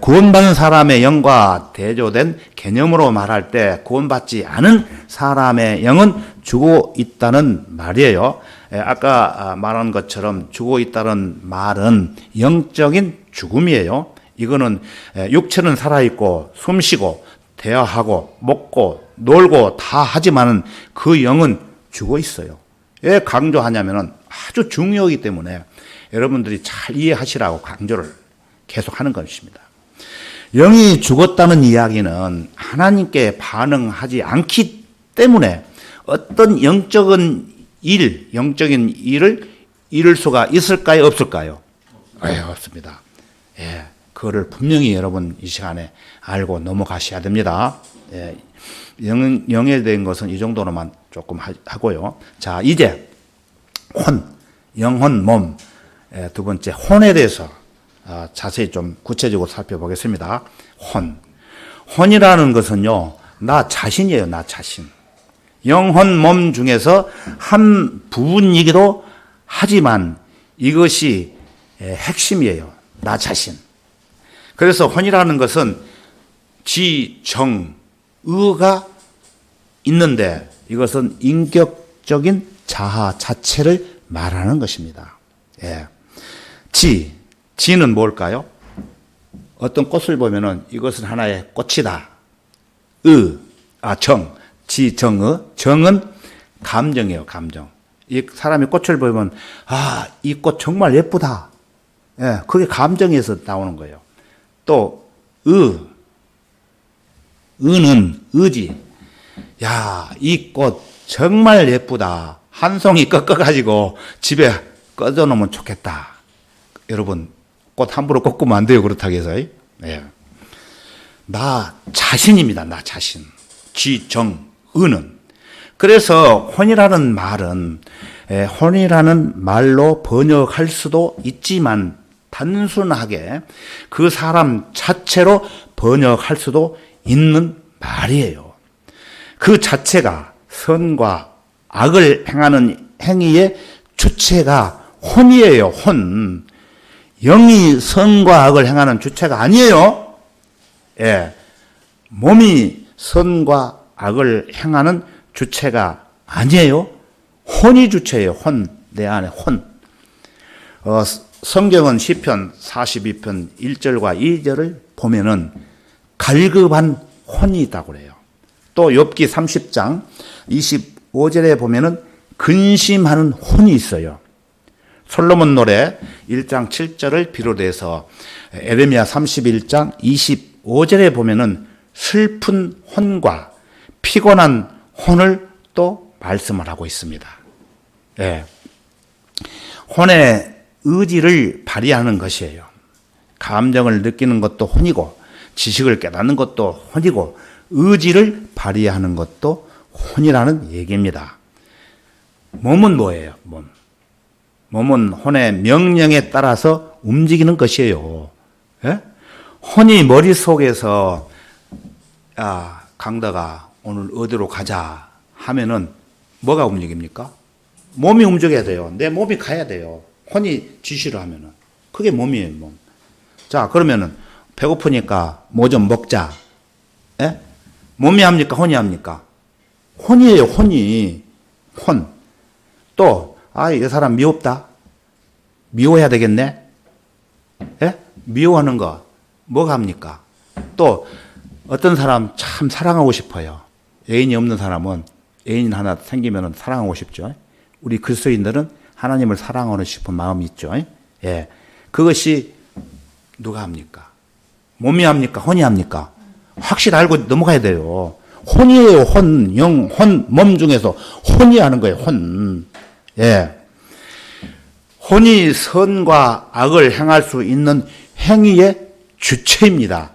구원받는 사람의 영과 대조된 개념으로 말할 때 구원받지 않은 사람의 영은 죽어 있다는 말이에요. 아까 말한 것처럼 죽어 있다는 말은 영적인 죽음이에요. 이거는 육체는 살아있고 숨쉬고 대화하고 먹고 놀고 다 하지만은 그 영은 죽어 있어요. 왜 강조하냐면은 아주 중요하기 때문에 여러분들이 잘 이해하시라고 강조를 계속하는 것입니다. 영이 죽었다는 이야기는 하나님께 반응하지 않기 때문에 어떤 영적인 일을 이룰 수가 있을까요? 없을까요? 없습니다. 예, 그거를 분명히 여러분 이 시간에 알고 넘어가셔야 됩니다. 예, 영에 대한 것은 이 정도로만 조금 하고요. 자, 이제 영혼, 몸, 두 번째 혼에 대해서 자세히 좀 구체적으로 살펴보겠습니다. 혼이라는 것은요, 나 자신이에요, 나 자신. 영혼, 몸 중에서 한 부분이기도 하지만 이것이 핵심이에요, 나 자신. 그래서 혼이라는 것은 지, 정, 의가 있는데 이것은 인격적인 자아 자체를 말하는 것입니다. 예. 지는 뭘까요? 어떤 꽃을 보면은 이것은 하나의 꽃이다. 지, 정의. 정은 감정이에요, 감정. 이 사람이 꽃을 보면, 이 꽃 정말 예쁘다. 예, 그게 감정에서 나오는 거예요. 또, 의는 의지. 야, 이 꽃 정말 예쁘다. 한 송이 꺾어가지고 집에 꺼져 놓으면 좋겠다. 여러분, 꽃 함부로 꺾으면 안 돼요. 그렇다고 해서. 예. 나 자신입니다. 나 자신. 지, 정, 의는. 그래서 혼이라는 말은 혼이라는 말로 번역할 수도 있지만 단순하게 그 사람 자체로 번역할 수도 있는 말이에요. 그 자체가 선과 악을 행하는 행위의 주체가 혼이에요. 혼. 영이 선과 악을 행하는 주체가 아니에요. 예. 몸이 선과 악을 행하는 주체가 아니에요. 혼이 주체예요. 혼. 내 안에 혼. 성경은 시편 42편 1절과 2절을 보면은 갈급한 혼이 있다고 그래요. 또 욥기 30장 25절에 보면은 근심하는 혼이 있어요. 솔로몬 노래 1장 7절을 비롯해서 에레미야 31장 25절에 보면은 슬픈 혼과 피곤한 혼을 또 말씀을 하고 있습니다. 예. 혼의 의지를 발휘하는 것이에요. 감정을 느끼는 것도 혼이고 지식을 깨닫는 것도 혼이고 의지를 발휘하는 것도 혼이라는 얘기입니다. 몸은 뭐예요? 몸은 혼의 명령에 따라서 움직이는 것이에요. 예? 혼이 머릿속에서 강다가 오늘 어디로 가자 하면은 뭐가 움직입니까? 몸이 움직여야 돼요. 내 몸이 가야 돼요. 혼이 지시를 하면은. 그게 몸이에요, 몸. 자, 그러면은 배고프니까 뭐 좀 먹자. 예? 몸이 합니까? 혼이 합니까? 혼이에요, 혼이. 혼. 또, 이 사람 미웠다. 미워해야 되겠네. 예? 미워하는 거, 뭐가 합니까? 또, 어떤 사람 참 사랑하고 싶어요. 애인이 없는 사람은 애인 하나 생기면 사랑하고 싶죠. 우리 그리스도인들은 하나님을 사랑하고 싶은 마음이 있죠. 예. 그것이 누가 합니까? 몸이 합니까? 혼이 합니까? 확실히 알고 넘어가야 돼요. 혼이에요, 혼. 영, 혼, 몸 중에서 혼이 하는 거예요, 혼. 예. 혼이 선과 악을 행할 수 있는 행위의 주체입니다.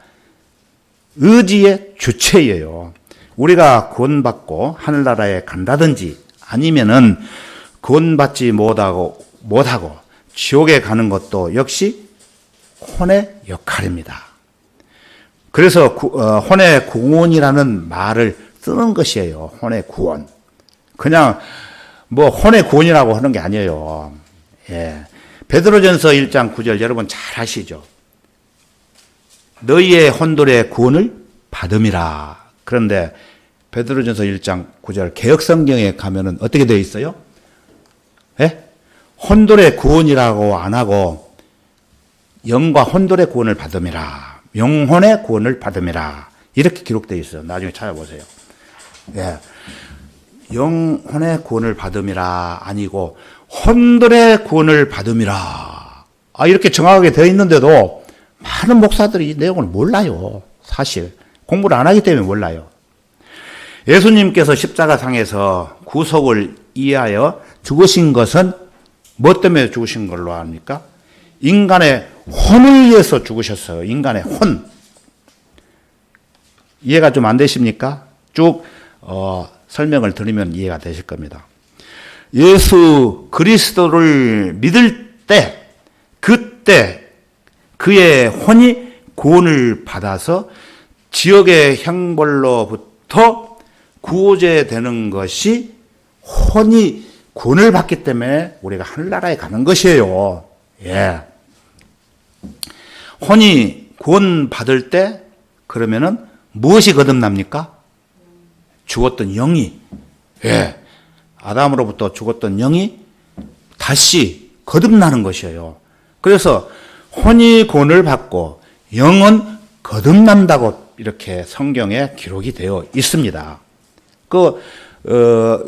의지의 주체예요. 우리가 구원받고 하늘나라에 간다든지 아니면은 구원받지 못하고 지옥에 가는 것도 역시 혼의 역할입니다. 그래서 혼의 구원이라는 말을 쓰는 것이에요. 혼의 구원. 그냥 뭐 혼의 구원이라고 하는 게 아니에요. 예. 베드로전서 1장 9절 여러분 잘 아시죠? 너희의 혼돌의 구원을 받음이라. 그런데 베드로전서 1장 9절 개역성경에 가면은 어떻게 되어 있어요? 예? 혼돌의 구원이라고 안 하고 영과 혼돌의 구원을 받음이라. 영혼의 구원을 받음이라. 이렇게 기록되어 있어요. 나중에 찾아보세요. 예. 영혼의 구원을 받음이라 아니고 혼돌의 구원을 받음이라. 이렇게 정확하게 되어 있는데도 많은 목사들이 이 내용을 몰라요. 사실 공부를 안 하기 때문에 몰라요. 예수님께서 십자가상에서 구속을 이해하여 죽으신 것은 뭐 때문에 죽으신 걸로 압니까? 인간의 혼을 위해서 죽으셨어요. 인간의 혼. 이해가 좀 안 되십니까? 쭉 설명을 드리면 이해가 되실 겁니다. 예수 그리스도를 믿을 때 그때 그의 혼이 구원을 받아서 지옥의 형벌로부터 구제되는 것이 혼이 구원을 받기 때문에 우리가 하늘나라에 가는 것이에요. 예. 혼이 구원 받을 때 그러면은 무엇이 거듭납니까? 죽었던 영이, 예. 아담으로부터 죽었던 영이 다시 거듭나는 것이에요. 그래서 혼이 구원을 받고 영은 거듭난다고 이렇게 성경에 기록이 되어 있습니다.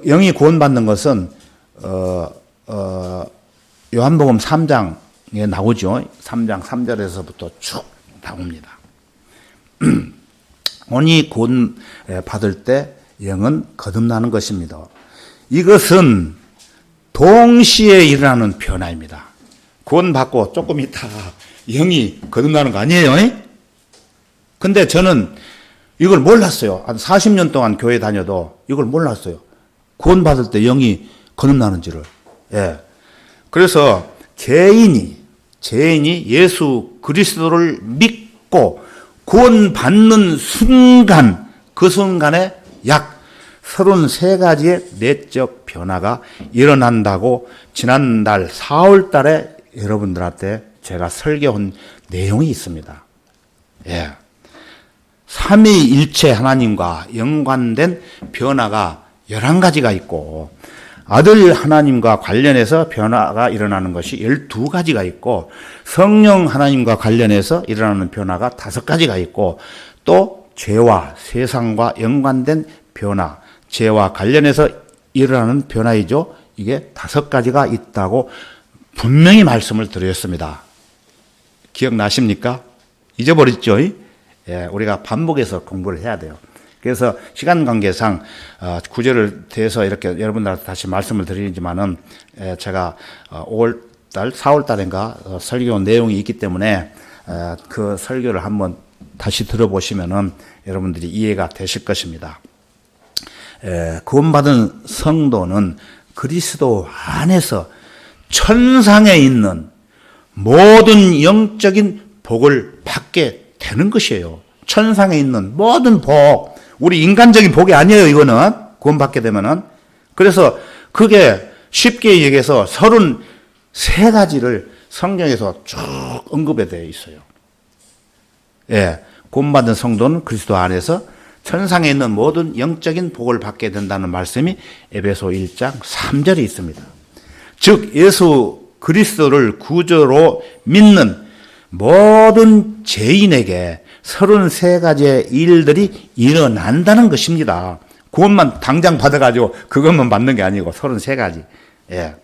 영이 구원받는 것은 요한복음 3장에 나오죠. 3장 3절에서부터 쭉 나옵니다. 혼이 구원 받을 때 영은 거듭나는 것입니다. 이것은 동시에 일어나는 변화입니다. 구원받고 조금 있다 영이 거듭나는 거 아니에요? 근데 저는 이걸 몰랐어요. 한 40년 동안 교회 다녀도 이걸 몰랐어요. 구원받을 때 영이 거듭나는지를. 예. 그래서 죄인이 예수 그리스도를 믿고 구원받는 순간, 그 순간에 약 33가지의 내적 변화가 일어난다고 지난달 4월 달에 여러분들한테 제가 설교한 내용이 있습니다. 예. 삼위일체 하나님과 연관된 변화가 11가지가 있고 아들 하나님과 관련해서 변화가 일어나는 것이 12가지가 있고 성령 하나님과 관련해서 일어나는 변화가 5가지가 있고 또 죄와 세상과 연관된 변화, 죄와 관련해서 일어나는 변화이죠. 이게 5가지가 있다고 분명히 말씀을 드렸습니다. 기억나십니까? 잊어버렸죠? 예, 우리가 반복해서 공부를 해야 돼요. 그래서 시간 관계상 구절을 대해서 이렇게 여러분들한테 다시 말씀을 드리지만은 제가 5월달, 4월달인가 설교 내용이 있기 때문에 그 설교를 한번 다시 들어보시면은 여러분들이 이해가 되실 것입니다. 구원받은 성도는 그리스도 안에서 천상에 있는 모든 영적인 복을 받게 되는 것이에요. 천상에 있는 모든 복, 우리 인간적인 복이 아니에요. 이거는 구원받게 되면은. 그래서 그게 쉽게 얘기해서 33가지를 성경에서 쭉 언급에 되어 있어요. 예, 구원받은 성도는 그리스도 안에서 천상에 있는 모든 영적인 복을 받게 된다는 말씀이 에베소 1장 3절에 있습니다. 즉 예수 그리스도를 구주로 믿는 모든 죄인에게 33가지의 일들이 일어난다는 것입니다. 구원만 당장 받아가지고 그것만 받는 게 아니고 33가지. 예.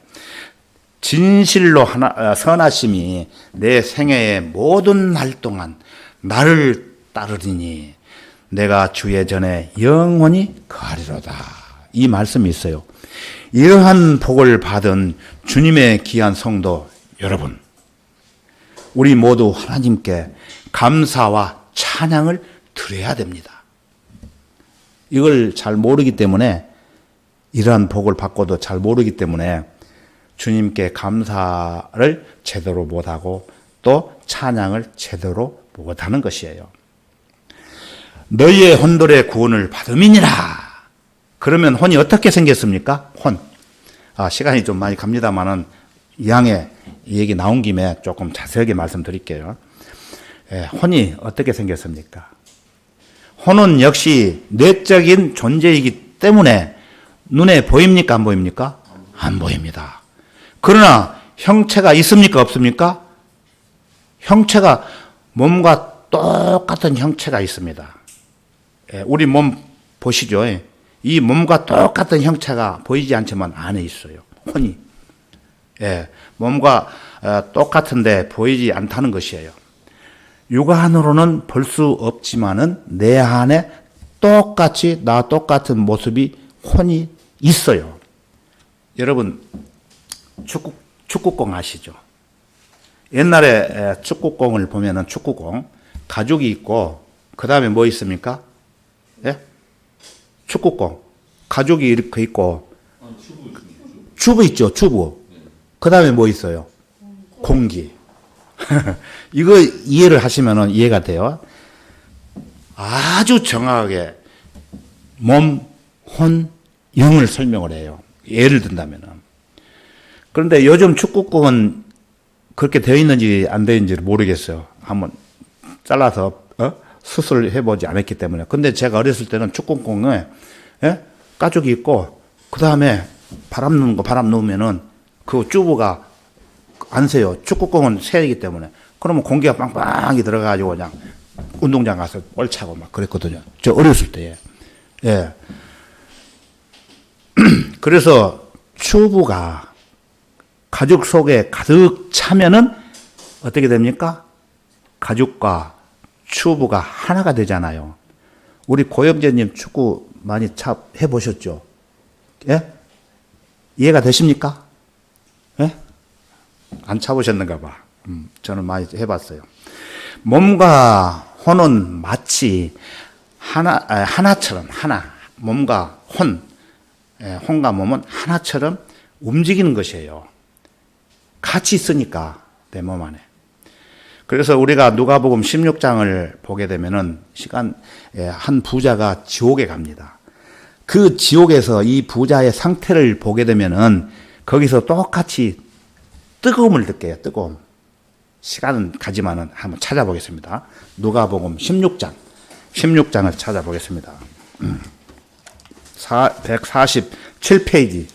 진실로 선하심이 내 생애의 모든 날 동안 나를 따르리니 내가 주의 전에 영원히 거하리로다. 이 말씀이 있어요. 이러한 복을 받은 주님의 귀한 성도 여러분, 우리 모두 하나님께 감사와 찬양을 드려야 됩니다. 이걸 잘 모르기 때문에, 이러한 복을 받고도 잘 모르기 때문에 주님께 감사를 제대로 못하고 또 찬양을 제대로 못하는 것이에요. 너희의 혼들의 구원을 받음이니라. 그러면 혼이 어떻게 생겼습니까? 혼. 시간이 좀 많이 갑니다만은 이왕에 이 얘기 나온 김에 조금 자세하게 말씀드릴게요. 혼이 어떻게 생겼습니까? 혼은 역시 내적인 존재이기 때문에 눈에 보입니까? 안 보입니까? 안 보입니다. 그러나 형체가 있습니까? 없습니까? 형체가 몸과 똑같은 형체가 있습니다. 우리 몸 보시죠. 이 몸과 똑같은 형체가 보이지 않지만 안에 있어요. 혼이. 몸과 똑같은데 보이지 않다는 것이에요. 육안으로는 볼 수 없지만은 내 안에 똑같이 나 똑같은 모습이 혼이 있어요. 여러분 축구공 아시죠? 옛날에 축구공을 보면은 축구공 가죽이 있고 그 다음에 뭐 있습니까? 축구공 가죽이 이렇게 있고 주부 있죠, 주부. 그 다음에 뭐 있어요? 공기. 이거 이해를 하시면은 이해가 돼요. 아주 정확하게 몸, 혼, 영을 설명을 해요. 예를 든다면은. 그런데 요즘 축구공은 그렇게 되어 있는지 안 되어 있는지 모르겠어요. 한번 잘라서 수술해 보지 않았기 때문에. 근데 제가 어렸을 때는 축구공에 가죽이 있고 그 다음에 바람 넣으면은 그 튜브가 안 새요. 축구공은 새이기 때문에. 그러면 공기가 빵빵히 들어가가지고 그냥 운동장 가서 볼 차고 막 그랬거든요. 저 어렸을 때에. 그래서 튜브가 가죽 속에 가득 차면은 어떻게 됩니까? 가죽과 튜브가 하나가 되잖아요. 우리 고영재님 축구 많이 해보셨죠? 이해가 되십니까? 안 차보셨는가 봐. 저는 많이 해봤어요. 몸과 혼은 마치 하나처럼, 몸과 혼과 몸은 하나처럼 움직이는 것이에요. 같이 있으니까, 내 몸 안에. 그래서 우리가 누가복음 16장을 보게 되면은 한 부자가 지옥에 갑니다. 그 지옥에서 이 부자의 상태를 보게 되면은 거기서 똑같이 뜨거움을 느껴요. 뜨거움. 시간은 가지만은 한번 찾아보겠습니다. 누가복음 16장을 찾아보겠습니다. 147페이지,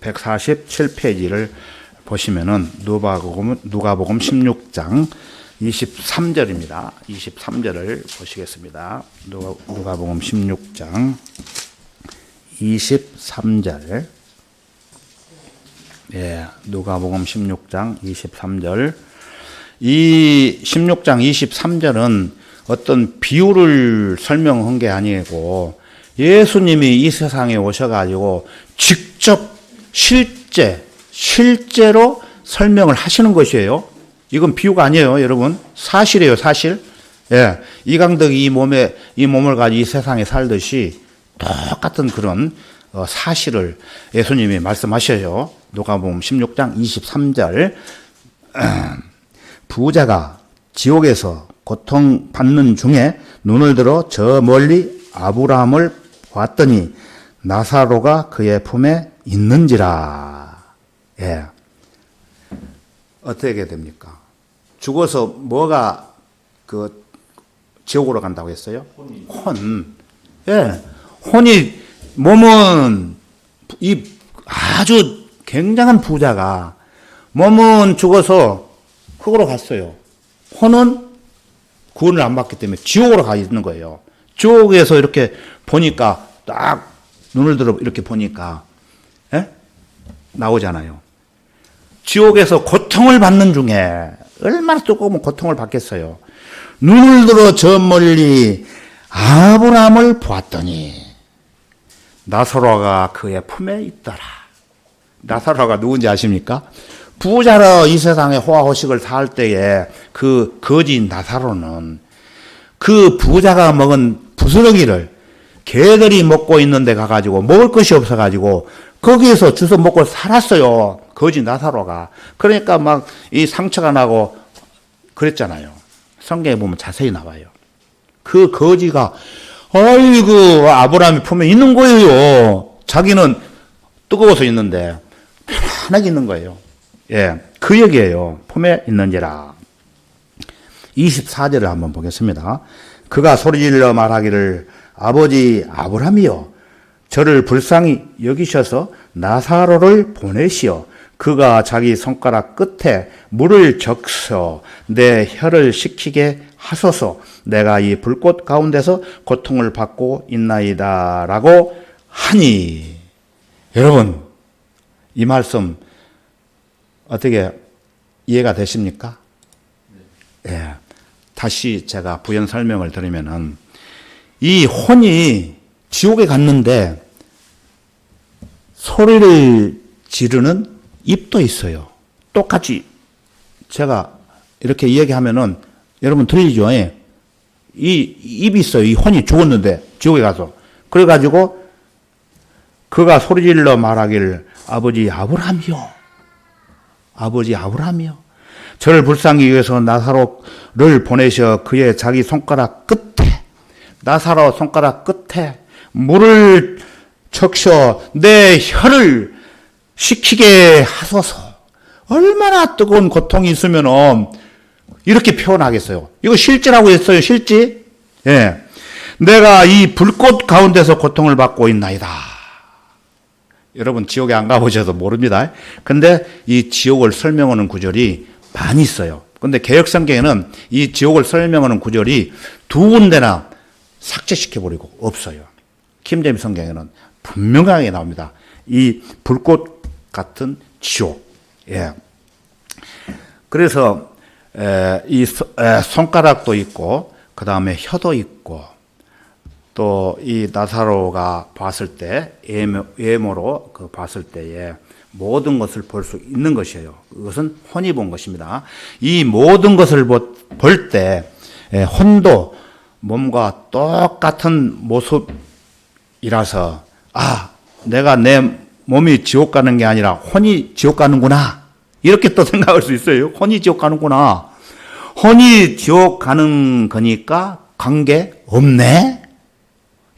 147페이지를 보시면은 누가복음 16장 23절입니다. 23절을 보시겠습니다. 누가복음 16장 23절. 누가복음 16장 23절. 이 16장 23절은 어떤 비유를 설명한 게 아니고 예수님이 이 세상에 오셔가지고 직접 실제로 설명을 하시는 것이에요. 이건 비유가 아니에요, 여러분. 사실이에요, 사실. 이강덕이 이 몸을 가지고 이 세상에 살듯이 똑같은 그런 사실을 예수님이 말씀하셔요. 누가복음 16장 23절. 부자가 지옥에서 고통받는 중에 눈을 들어 저 멀리 아브라함을 보았더니 나사로가 그의 품에 있는지라. 어떻게 됩니까? 죽어서 뭐가 지옥으로 간다고 했어요? 혼. 혼이, 몸은 이 아주 굉장한 부자가 몸은 죽어서 흙으로 갔어요. 혼은 구원을 안 받기 때문에 지옥으로 가 있는 거예요. 지옥에서 이렇게 보니까 딱 눈을 들어 이렇게 보니까 나오잖아요. 지옥에서 고통을 받는 중에 얼마나 뜨거우면 고통을 받겠어요. 눈을 들어 저 멀리 아브라함을 보았더니 나사로가 그의 품에 있더라. 나사로가 누군지 아십니까? 부자로 이 세상에 호화호식을 살 때에 그 거지 나사로는 그 부자가 먹은 부스러기를 개들이 먹고 있는데 가가지고 먹을 것이 없어가지고 거기에서 주워 먹고 살았어요. 거지 나사로가. 그러니까 막 이 상처가 나고 그랬잖아요. 성경에 보면 자세히 나와요. 그 거지가 아이고 아브라함이 품에 있는 거예요. 자기는 뜨거워서 있는데 편안하게 있는 거예요. 예, 그 얘기예요. 품에 있는지라. 24절을 한번 보겠습니다. 그가 소리질러 말하기를 아버지 아브라함이여 저를 불쌍히 여기셔서 나사로를 보내시어 그가 자기 손가락 끝에 물을 적셔 내 혀를 식히게 하소서 내가 이 불꽃 가운데서 고통을 받고 있나이다 라고 하니. 여러분 이 말씀 어떻게 이해가 되십니까? 예. 다시 제가 부연 설명을 드리면은 이 혼이 지옥에 갔는데 소리를 지르는 입도 있어요. 똑같이 제가 이렇게 이야기하면은 여러분 들리죠? 예. 이 입이 있어요. 이 혼이 죽었는데 지옥에 가서 그래가지고 그가 소리질러 말하기를 아버지 아브라함이요. 아버지 아브라함이요. 저를 불쌍히 위해서 나사로를 보내셔 그의 자기 손가락 끝에 나사로 손가락 끝에 물을 적셔 내 혀를 식히게 하소서. 얼마나 뜨거운 고통이 있으면 이렇게 표현하겠어요. 이거 실제라고 했어요. 실제. 예. 내가 이 불꽃 가운데서 고통을 받고 있나이다. 여러분 지옥에 안 가보셔서 모릅니다. 근데 이 지옥을 설명하는 구절이 많이 있어요. 근데 개역성경에는 이 지옥을 설명하는 구절이 두 군데나 삭제시켜버리고 없어요. 킹제임스 성경에는 분명하게 나옵니다. 이 불꽃 같은 지옥. 예. 그래서 이 손가락도 있고 그 다음에 혀도 있고 또 이 나사로가 봤을 때 외모로 그 봤을 때에 모든 것을 볼 수 있는 것이에요. 그것은 혼이 본 것입니다. 이 모든 것을 볼 때 혼도 몸과 똑같은 모습이라서 내가 내 몸이 지옥 가는 게 아니라 혼이 지옥 가는구나 이렇게 또 생각할 수 있어요. 혼이 지옥 가는구나. 혼이 지옥 가는 거니까 관계 없네?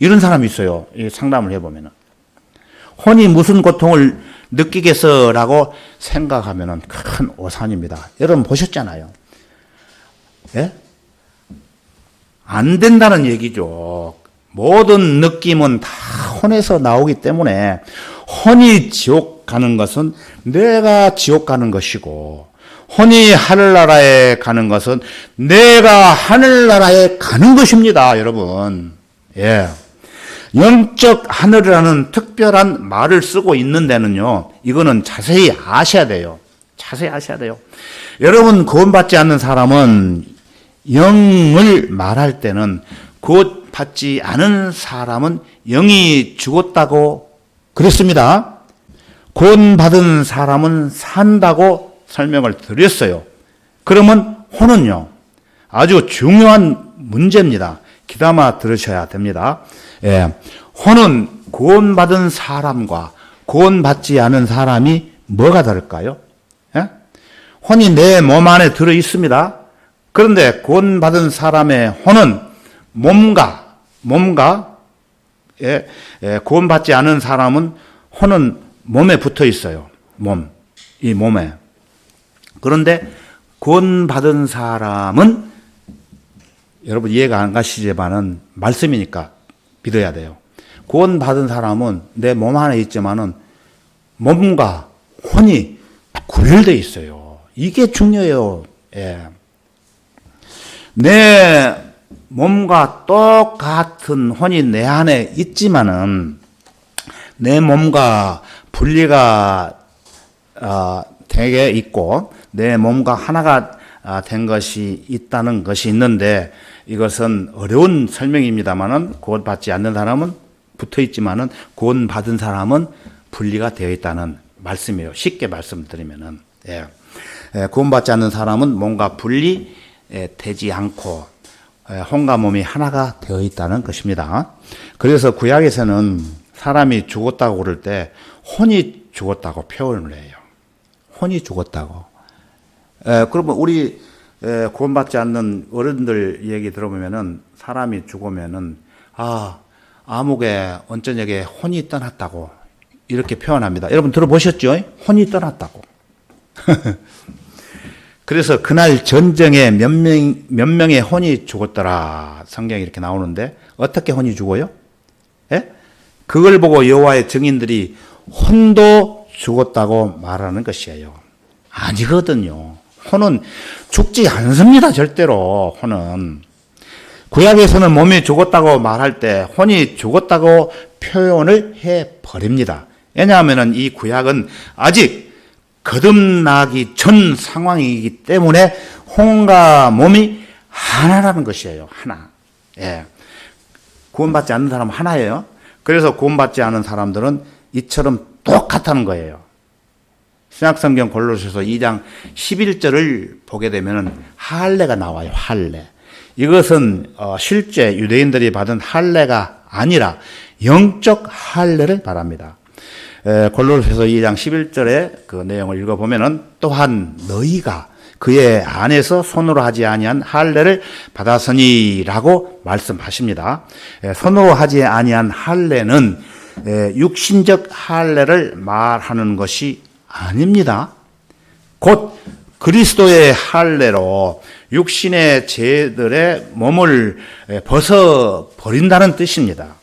이런 사람이 있어요. 상담을 해보면은. 혼이 무슨 고통을 느끼겠어라고 생각하면은 큰 오산입니다. 여러분 보셨잖아요. 예? 안 된다는 얘기죠. 모든 느낌은 다 혼에서 나오기 때문에 혼이 지옥 가는 것은 내가 지옥 가는 것이고 혼이 하늘나라에 가는 것은 내가 하늘나라에 가는 것입니다. 여러분. 예. 영적 하늘이라는 특별한 말을 쓰고 있는 데는요, 이거는 자세히 아셔야 돼요. 자세히 아셔야 돼요. 여러분, 구원받지 않는 사람은 영을 말할 때는 구원받지 않은 사람은 영이 죽었다고 그랬습니다. 구원받은 사람은 산다고 설명을 드렸어요. 그러면 혼은요, 아주 중요한 문제입니다. 귀담아 들으셔야 됩니다. 예, 혼은 구원받은 사람과 구원받지 않은 사람이 뭐가 다를까요? 예? 혼이 내 몸 안에 들어 있습니다. 그런데 구원받은 사람의 혼은 몸과 구원받지 않은 사람은 혼은 몸에 붙어 있어요. 이 몸에. 그런데 구원받은 사람은 여러분 이해가 안 가시지만은 말씀이니까 믿어야 돼요. 구원받은 사람은 내 몸 안에 있지만은 몸과 혼이 구별되어 있어요. 이게 중요해요. 예. 내 몸과 똑같은 혼이 내 안에 있지만은 내 몸과 분리가 되게 있고 내 몸과 하나가 된 것이 있다는 것이 있는데 이것은 어려운 설명입니다만은 구원받지 않는 사람은 붙어 있지만은 구원받은 사람은 분리가 되어 있다는 말씀이에요. 쉽게 말씀드리면은. 예. 구원받지 않는 사람은 몸과 분리 되지 않고 혼과 몸이 하나가 되어 있다는 것입니다. 그래서 구약에서는 사람이 죽었다고 그럴 때 혼이 죽었다고 표현을 해요. 혼이 죽었다고. 그러면 우리 구원받지 않는 어른들 얘기 들어보면은 사람이 죽으면은 아무개 언저녁에 혼이 떠났다고 이렇게 표현합니다. 여러분 들어보셨죠? 혼이 떠났다고. 그래서 그날 전쟁에 몇 명의 혼이 죽었더라. 성경에 이렇게 나오는데 어떻게 혼이 죽어요? 예? 그걸 보고 여호와의 증인들이 혼도 죽었다고 말하는 것이에요. 아니거든요. 혼은 죽지 않습니다. 절대로 혼은. 구약에서는 몸이 죽었다고 말할 때 혼이 죽었다고 표현을 해버립니다. 왜냐하면 이 구약은 아직 거듭나기 전 상황이기 때문에 혼과 몸이 하나라는 것이에요. 하나. 예. 구원받지 않는 사람은 하나예요. 그래서 구원받지 않은 사람들은 이처럼 똑같다는 거예요. 신약성경 골로새서 2장 11절을 보게 되면 할례가 나와요. 할례. 이것은 실제 유대인들이 받은 할례가 아니라 영적 할례를 말합니다. 골로새서 2장 11절의 그 내용을 읽어보면은 또한 너희가 그의 안에서 손으로 하지 아니한 할례를 받았으니라고 말씀하십니다. 손으로 하지 아니한 할례는 육신적 할례를 말하는 것이 아닙니다. 곧 그리스도의 할례로 육신의 죄들의 몸을 벗어버린다는 뜻입니다.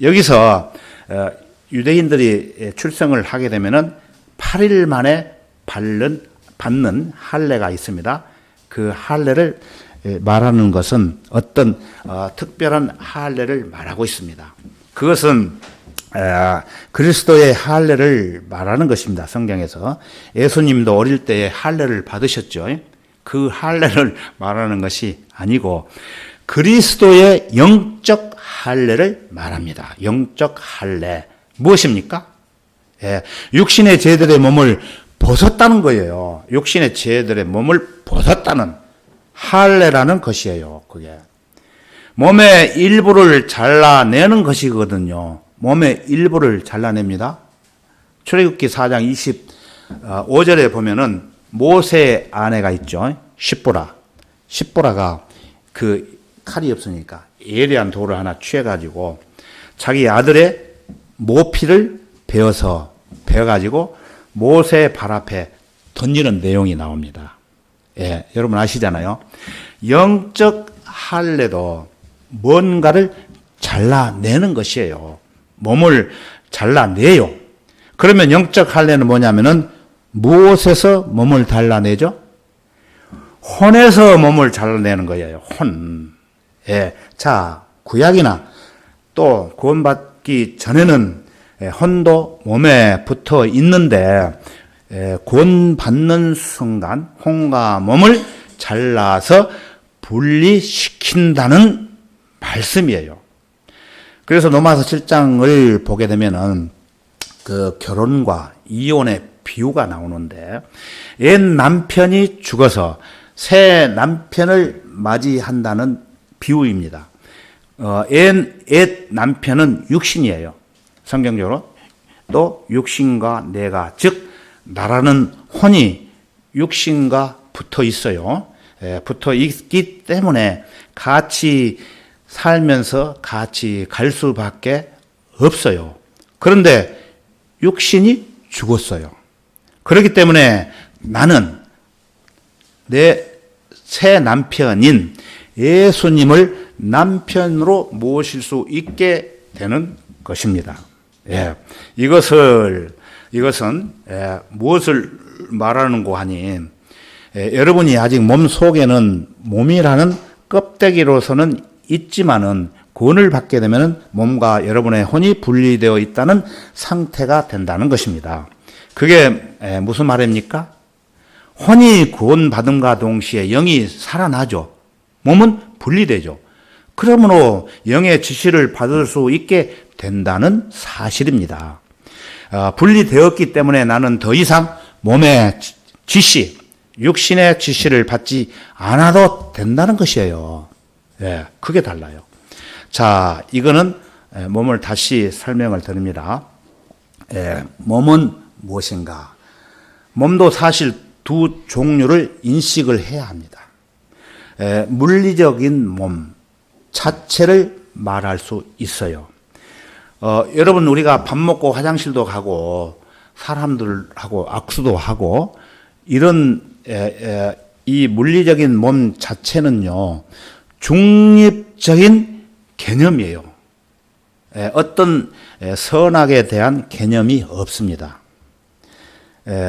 여기서 유대인들이 출생을 하게 되면은 8일 만에 받는 할례가 있습니다. 그 할례를 말하는 것은 어떤 특별한 할례를 말하고 있습니다. 그것은 그리스도의 할례를 말하는 것입니다. 성경에서 예수님도 어릴 때에 할례를 받으셨죠. 그 할례를 말하는 것이 아니고 그리스도의 영적 할례를 말합니다. 영적 할례 무엇입니까? 육신의 죄들의 몸을 벗었다는 거예요. 육신의 죄들의 몸을 벗었다는 할례라는 것이에요. 그게 몸의 일부를 잘라내는 것이거든요. 몸의 일부를 잘라냅니다. 출애굽기 4장 25절에 보면은 모세의 아내가 있죠. 십보라가 그 칼이 없으니까 예리한 돌을 하나 취해가지고 자기 아들의 모피를 베어가지고 모세 발 앞에 던지는 내용이 나옵니다. 예, 여러분 아시잖아요. 영적 할례도 뭔가를 잘라내는 것이에요. 몸을 잘라내요. 그러면 영적 할례는 뭐냐면은 무엇에서 몸을 잘라내죠? 혼에서 몸을 잘라내는 거예요. 혼. 예. 자, 구약이나 또 구원받기 전에는 혼도 몸에 붙어 있는데 구원받는 순간 혼과 몸을 잘라서 분리시킨다는 말씀이에요. 그래서 로마서 7장을 보게 되면은 그 결혼과 이혼의 비유가 나오는데 옛 남편이 죽어서 새 남편을 맞이한다는 비유입니다. 옛 남편은 육신이에요. 성경적으로 또 육신과 내가 즉 나라는 혼이 육신과 붙어 있어요. 붙어 있기 때문에 같이 살면서 같이 갈 수밖에 없어요. 그런데 육신이 죽었어요. 그렇기 때문에 나는 내 새 남편인 예수님을 남편으로 모실 수 있게 되는 것입니다. 예. 이것은 무엇을 말하는고 하니 여러분이 아직 몸 속에는 몸이라는 껍데기로서는 있지만은 구원을 받게 되면 몸과 여러분의 혼이 분리되어 있다는 상태가 된다는 것입니다. 그게 무슨 말입니까? 혼이 구원받음과 동시에 영이 살아나죠. 몸은 분리되죠. 그러므로 영의 지시를 받을 수 있게 된다는 사실입니다. 분리되었기 때문에 나는 더 이상 몸의 지시, 육신의 지시를 받지 않아도 된다는 것이에요. 예, 그게 달라요. 자, 이거는 몸을 다시 설명을 드립니다. 몸은 무엇인가? 몸도 사실 두 종류를 인식을 해야 합니다. 물리적인 몸 자체를 말할 수 있어요. 여러분, 우리가 밥 먹고 화장실도 가고 사람들하고 악수도 하고 이런 이 물리적인 몸 자체는요, 중립적인 개념이에요. 어떤 선악에 대한 개념이 없습니다.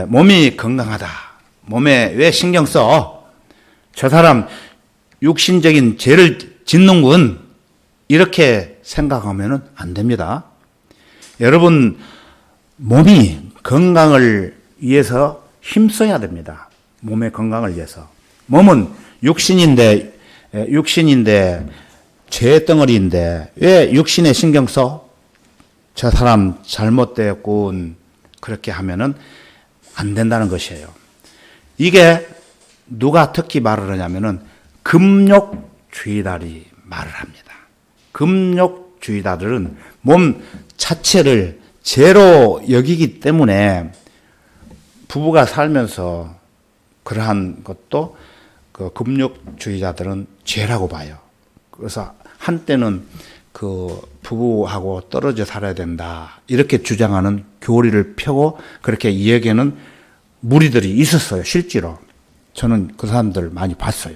몸이 건강하다. 몸에 왜 신경 써? 저 사람 육신적인 죄를 짓는군. 이렇게 생각하면 안 됩니다. 여러분, 몸이 건강을 위해서 힘써야 됩니다. 몸의 건강을 위해서. 몸은 육신인데 죄덩어리인데 왜 육신에 신경 써? 저 사람 잘못되었군. 그렇게 하면은 안 된다는 것이에요. 이게 누가 특히 말을 하냐면은 금욕주의자들이 말을 합니다. 금욕주의자들은 몸 자체를 죄로 여기기 때문에 부부가 살면서 그러한 것도 그 금욕주의자들은 죄라고 봐요. 그래서 한때는 그 부부하고 떨어져 살아야 된다 이렇게 주장하는 교리를 펴고 그렇게 이야기하는 무리들이 있었어요. 실제로 저는 그 사람들 많이 봤어요.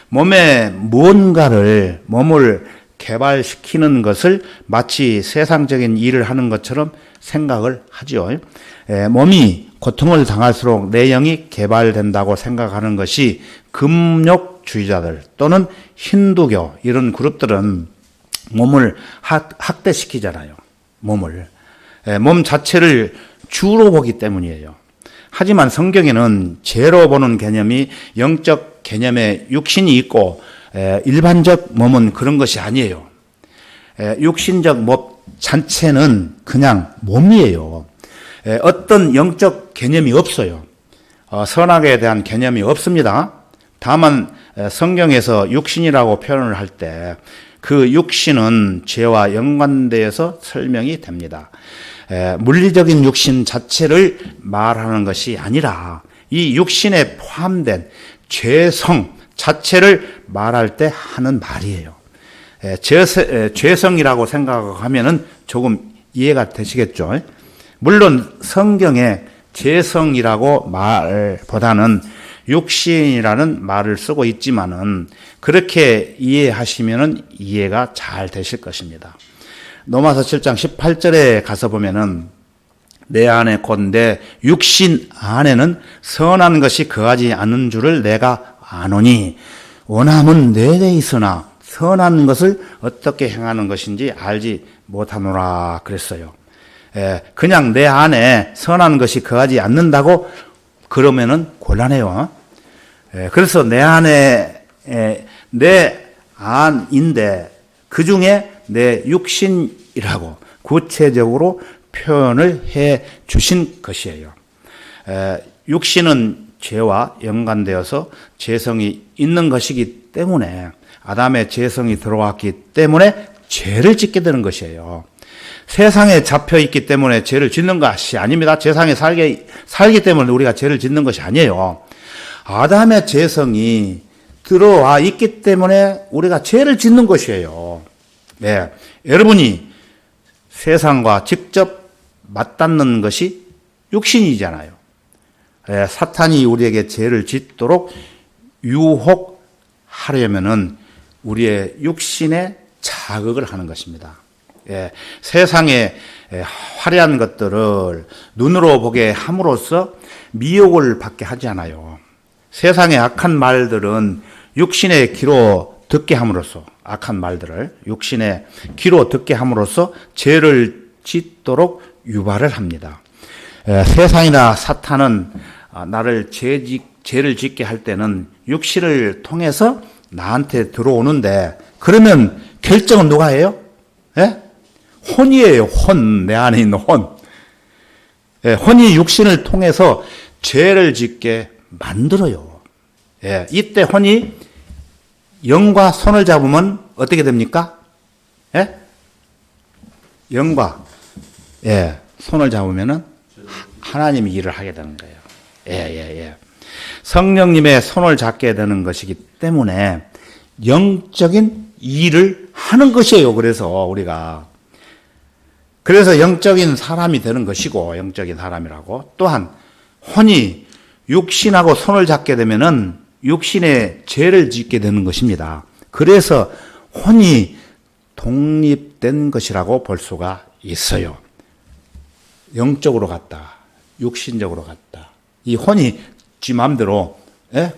몸에 무언가를 몸을 개발시키는 것을 마치 세상적인 일을 하는 것처럼 생각을 하죠. 몸이 고통을 당할수록 내 영이 개발된다고 생각하는 것이 금욕주의자들 또는 힌두교 이런 그룹들은 몸을 학대시키잖아요. 몸을. 몸 자체를 주로 보기 때문이에요. 하지만 성경에는 죄로 보는 개념이 영적 개념에 육신이 있고 일반적 몸은 그런 것이 아니에요. 육신적 몸 자체는 그냥 몸이에요. 어떤 영적 개념이 없어요. 선악에 대한 개념이 없습니다. 다만 성경에서 육신이라고 표현을 할 때 그 육신은 죄와 연관되어서 설명이 됩니다. 물리적인 육신 자체를 말하는 것이 아니라 이 육신에 포함된 죄성 자체를 말할 때 하는 말이에요. 죄성이라고 생각하면은 조금 이해가 되시겠죠? 물론 성경에 죄성이라고 말보다는 육신이라는 말을 쓰고 있지만은 그렇게 이해하시면은 이해가 잘 되실 것입니다. 로마서 7장 18절에 가서 보면은 내 안에 곧 내 육신 안에는 선한 것이 거하지 않는 줄을 내가 아노니 원함은 내게 있으나 선한 것을 어떻게 행하는 것인지 알지 못하노라 그랬어요. 그냥 내 안에 선한 것이 거하지 않는다고 그러면은 곤란해요. 그래서 내 안에 내 안인데 그 중에 내 육신이라고 구체적으로 표현을 해 주신 것이에요. 육신은 죄와 연관되어서 죄성이 있는 것이기 때문에 아담의 죄성이 들어왔기 때문에 죄를 짓게 되는 것이에요. 세상에 잡혀 있기 때문에 죄를 짓는 것이 아닙니다. 세상에 살기 때문에 우리가 죄를 짓는 것이 아니에요. 아담의 죄성이 들어와 있기 때문에 우리가 죄를 짓는 것이에요. 네. 여러분이 세상과 직접 맞닿는 것이 육신이잖아요. 네. 사탄이 우리에게 죄를 짓도록 유혹하려면은 우리의 육신에 자극을 하는 것입니다. 예, 세상의 화려한 것들을 눈으로 보게 함으로써 미혹을 받게 하지 않아요. 세상의 악한 말들은 육신의 귀로 듣게 함으로써 악한 말들을 육신의 귀로 듣게 함으로써 죄를 짓도록 유발을 합니다. 세상이나 사탄은 나를 죄를 짓게 할 때는 육신을 통해서 나한테 들어오는데 그러면 결정은 누가 해요? 예? 혼이에요. 혼. 내 안에 있는 혼. 예, 혼이 육신을 통해서 죄를 짓게 만들어요. 예, 이때 혼이 영과 손을 잡으면 어떻게 됩니까? 예? 영과 손을 잡으면은 하나님이 일을 하게 되는 거예요. 예. 성령님의 손을 잡게 되는 것이기 때문에 영적인 일을 하는 것이에요. 그래서 영적인 사람이 되는 것이고, 영적인 사람이라고. 또한 혼이 육신하고 손을 잡게 되면은 육신의 죄를 짓게 되는 것입니다. 그래서 혼이 독립된 것이라고 볼 수가 있어요. 영적으로 갔다, 육신적으로 갔다. 이 혼이 지 마음대로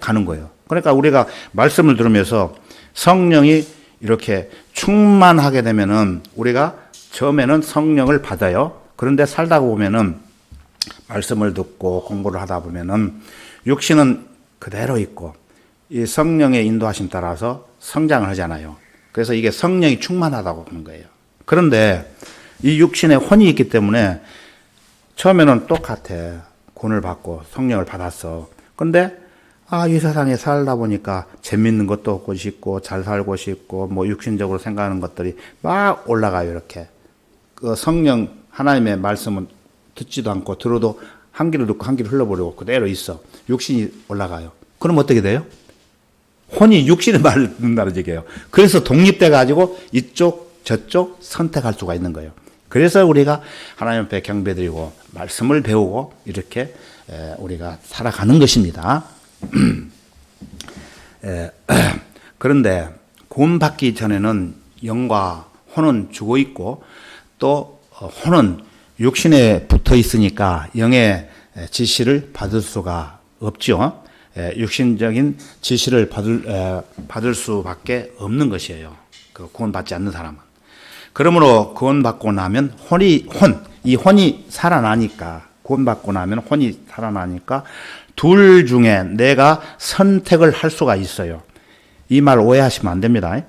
가는 거예요. 그러니까 우리가 말씀을 들으면서 성령이 이렇게 충만하게 되면은 우리가 처음에는 성령을 받아요. 그런데 살다 보면은 말씀을 듣고 공부를 하다 보면은 육신은 그대로 있고 이 성령의 인도하심 따라서 성장을 하잖아요. 그래서 이게 성령이 충만하다고 하는 거예요. 그런데 이 육신에 혼이 있기 때문에 처음에는 똑같아. 구원을 받고 성령을 받았어. 근데 이 세상에 살다 보니까 재밌는 것도 얻고 싶고 잘 살고 싶고 뭐 육신적으로 생각하는 것들이 막 올라가요. 이렇게 그 성령 하나님의 말씀은 듣지도 않고 들어도 한 귀로 듣고 한 귀로 흘러버리고 그대로 있어. 육신이 올라가요. 그럼 어떻게 돼요? 혼이 육신의 말을 듣는다는 얘기예요. 그래서 독립돼 가지고 이쪽 저쪽 선택할 수가 있는 거예요. 그래서 우리가 하나님 앞에 경배드리고 말씀을 배우고 이렇게 우리가 살아가는 것입니다. 그런데 구원받기 전에는 영과 혼은 죽어 있고 또 혼은 육신에 붙어 있으니까 영의 지시를 받을 수가 없죠. 육신적인 지시를 받을 수밖에 없는 것이에요. 그 구원받지 않는 사람은. 그러므로 구원받고 나면 이 혼이 살아나니까, 구원받고 나면 혼이 살아나니까 둘 중에 내가 선택을 할 수가 있어요. 이 말 오해하시면 안 됩니다.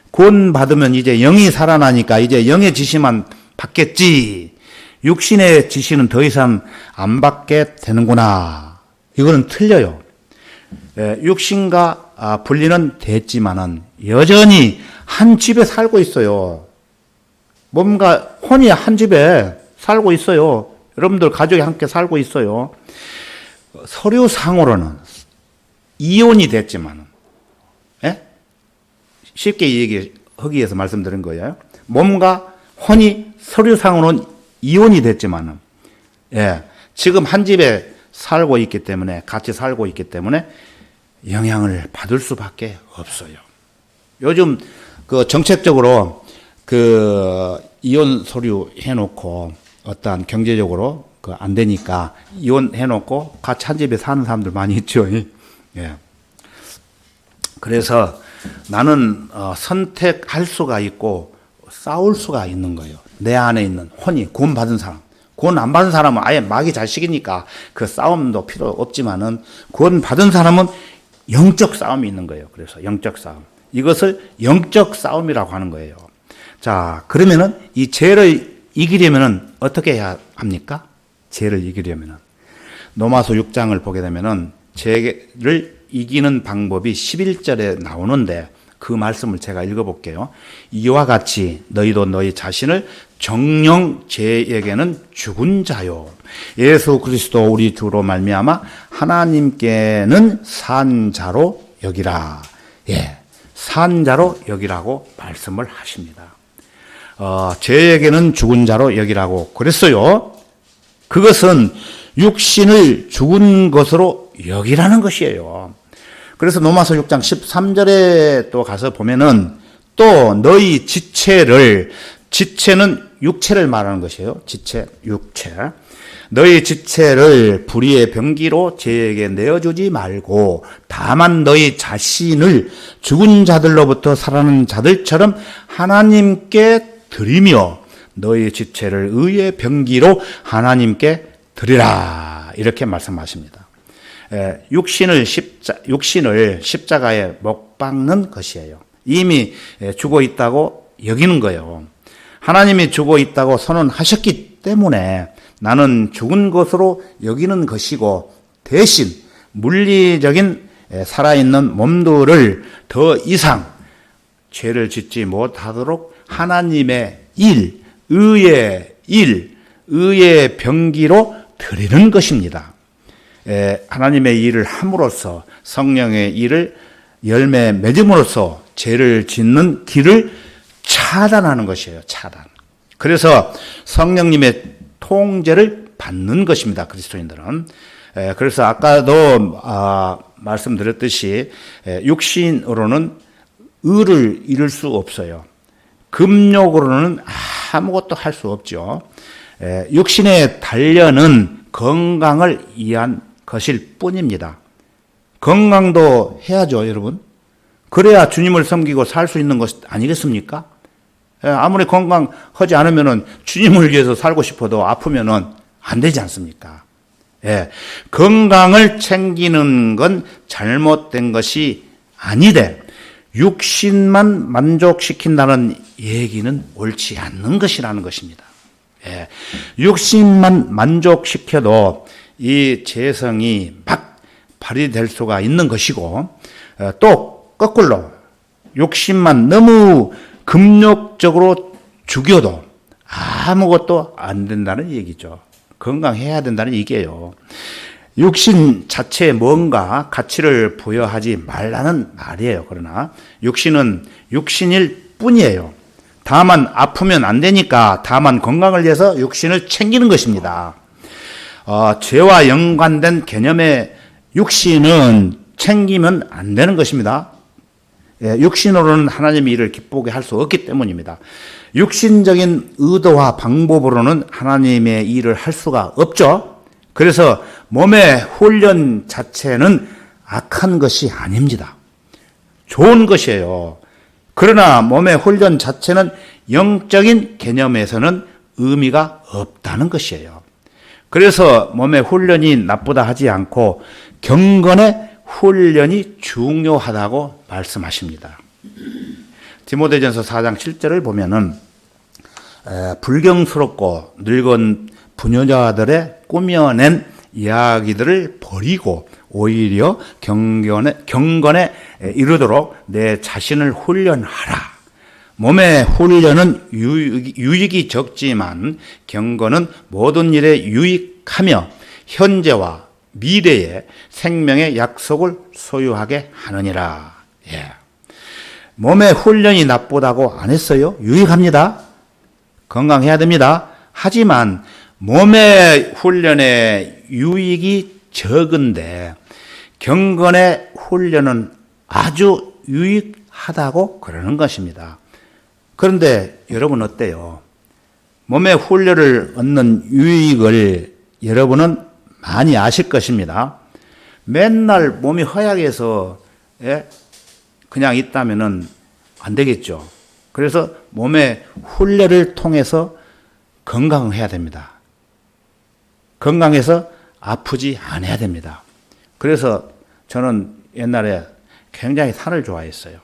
구원받으면 이제 영이 살아나니까 이제 영의 지시만 받겠지. 육신의 지시는 더 이상 안 받게 되는구나. 이거는 틀려요. 육신과 분리는 됐지만은 여전히 한 집에 살고 있어요. 뭔가 혼이 한 집에 살고 있어요. 여러분들 가족이 함께 살고 있어요. 서류상으로는 이혼이 됐지만은, 쉽게 얘기하기 위해서 말씀드린 거예요. 몸과 혼이 서류상으로는 이혼이 됐지만은, 지금 한 집에 살고 있기 때문에, 같이 살고 있기 때문에 영향을 받을 수밖에 없어요. 요즘 그 정책적으로 그 이혼 서류 해놓고 어떠한 경제적으로 그 안 되니까 이혼해놓고 같이 한 집에 사는 사람들 많이 있죠. 그래서 나는 선택할 수가 있고 싸울 수가 있는 거예요. 내 안에 있는 혼이 구원받은 사람. 구원 안 받은 사람은 아예 마귀 자식이니까 그 싸움도 필요 없지만은 구원받은 사람은 영적 싸움이 있는 거예요. 그래서 영적 싸움. 이것을 영적 싸움이라고 하는 거예요. 자, 그러면은 이 죄를 이기려면은 어떻게 해야 합니까? 죄를 이기려면은. 로마서 6장을 보게 되면은 죄를 이기는 방법이 11절에 나오는데 그 말씀을 제가 읽어볼게요. 이와 같이 너희도 너희 자신을 정령 죄에게는 죽은 자요. 예수 그리스도 우리 주로 말미암아 하나님께는 산 자로 여기라. 산 자로 여기라고 말씀을 하십니다. 죄에게는 죽은 자로 여기라고 그랬어요. 그것은 육신을 죽은 것으로 여기라는 것이에요. 그래서 로마서 6장 13절에 또 가서 보면은 또 너희 지체는 육체를 말하는 것이에요. 육체. 너희 지체를 불의의 병기로 죄에게 내어주지 말고 다만 너희 자신을 죽은 자들로부터 살아난 자들처럼 하나님께 드리며 너희 지체를 의의 병기로 하나님께 드리라. 이렇게 말씀하십니다. 육신을 십자가에 못 박는 것이에요. 이미 죽어 있다고 여기는 거예요. 하나님이 죽어 있다고 선언하셨기 때문에 나는 죽은 것으로 여기는 것이고 대신 물리적인 살아있는 몸들을 더 이상 죄를 짓지 못하도록 하나님의 일, 의의 병기로 드리는 것입니다. 하나님의 일을 함으로써 성령의 일을 열매 맺음으로써 죄를 짓는 길을 차단하는 것이에요. 차단. 그래서 성령님의 통제를 받는 것입니다. 그리스도인들은. 그래서 아까도 말씀드렸듯이 육신으로는 의를 이룰 수 없어요. 금욕으로는 아무것도 할 수 없죠. 육신의 단련은 건강을 위한 것일 뿐입니다. 건강도 해야죠, 여러분. 그래야 주님을 섬기고 살 수 있는 것 아니겠습니까? 아무리 건강하지 않으면은 주님을 위해서 살고 싶어도 아프면은 안 되지 않습니까? 건강을 챙기는 건 잘못된 것이 아니되 육신만 만족시킨다는 얘기는 옳지 않는 것이라는 것입니다. 육신만 만족시켜도 이 재성이 막 발휘될 수가 있는 것이고, 또 거꾸로 욕심만 너무 금욕적으로 죽여도 아무것도 안 된다는 얘기죠. 건강해야 된다는 얘기예요. 육신 자체에 뭔가 가치를 부여하지 말라는 말이에요. 그러나 육신은 육신일 뿐이에요. 다만 아프면 안 되니까 다만 건강을 위해서 육신을 챙기는 것입니다. 죄와 연관된 개념의 육신은 챙기면 안 되는 것입니다. 육신으로는 하나님의 일을 기쁘게 할 수 없기 때문입니다. 육신적인 의도와 방법으로는 하나님의 일을 할 수가 없죠. 그래서 몸의 훈련 자체는 악한 것이 아닙니다. 좋은 것이에요. 그러나 몸의 훈련 자체는 영적인 개념에서는 의미가 없다는 것이에요. 그래서 몸의 훈련이 나쁘다 하지 않고 경건의 훈련이 중요하다고 말씀하십니다. 디모데전서 4장 7절을 보면은 불경스럽고 늙은 부녀자들의 꾸며낸 이야기들을 버리고 오히려 경건에 이르도록 내 자신을 훈련하라. 몸의 훈련은 유익이 적지만 경건은 모든 일에 유익하며 현재와 미래의 생명의 약속을 소유하게 하느니라. 몸의 훈련이 나쁘다고 안 했어요. 유익합니다. 건강해야 됩니다. 하지만 몸의 훈련의 유익이 적은데 경건의 훈련은 아주 유익하다고 그러는 것입니다. 그런데 여러분 어때요? 몸의 훈련을 얻는 유익을 여러분은 많이 아실 것입니다. 맨날 몸이 허약해서 그냥 있다면은 안 되겠죠. 그래서 몸의 훈련을 통해서 건강해야 됩니다. 건강해서 아프지 않아야 됩니다. 그래서 저는 옛날에 굉장히 산을 좋아했어요.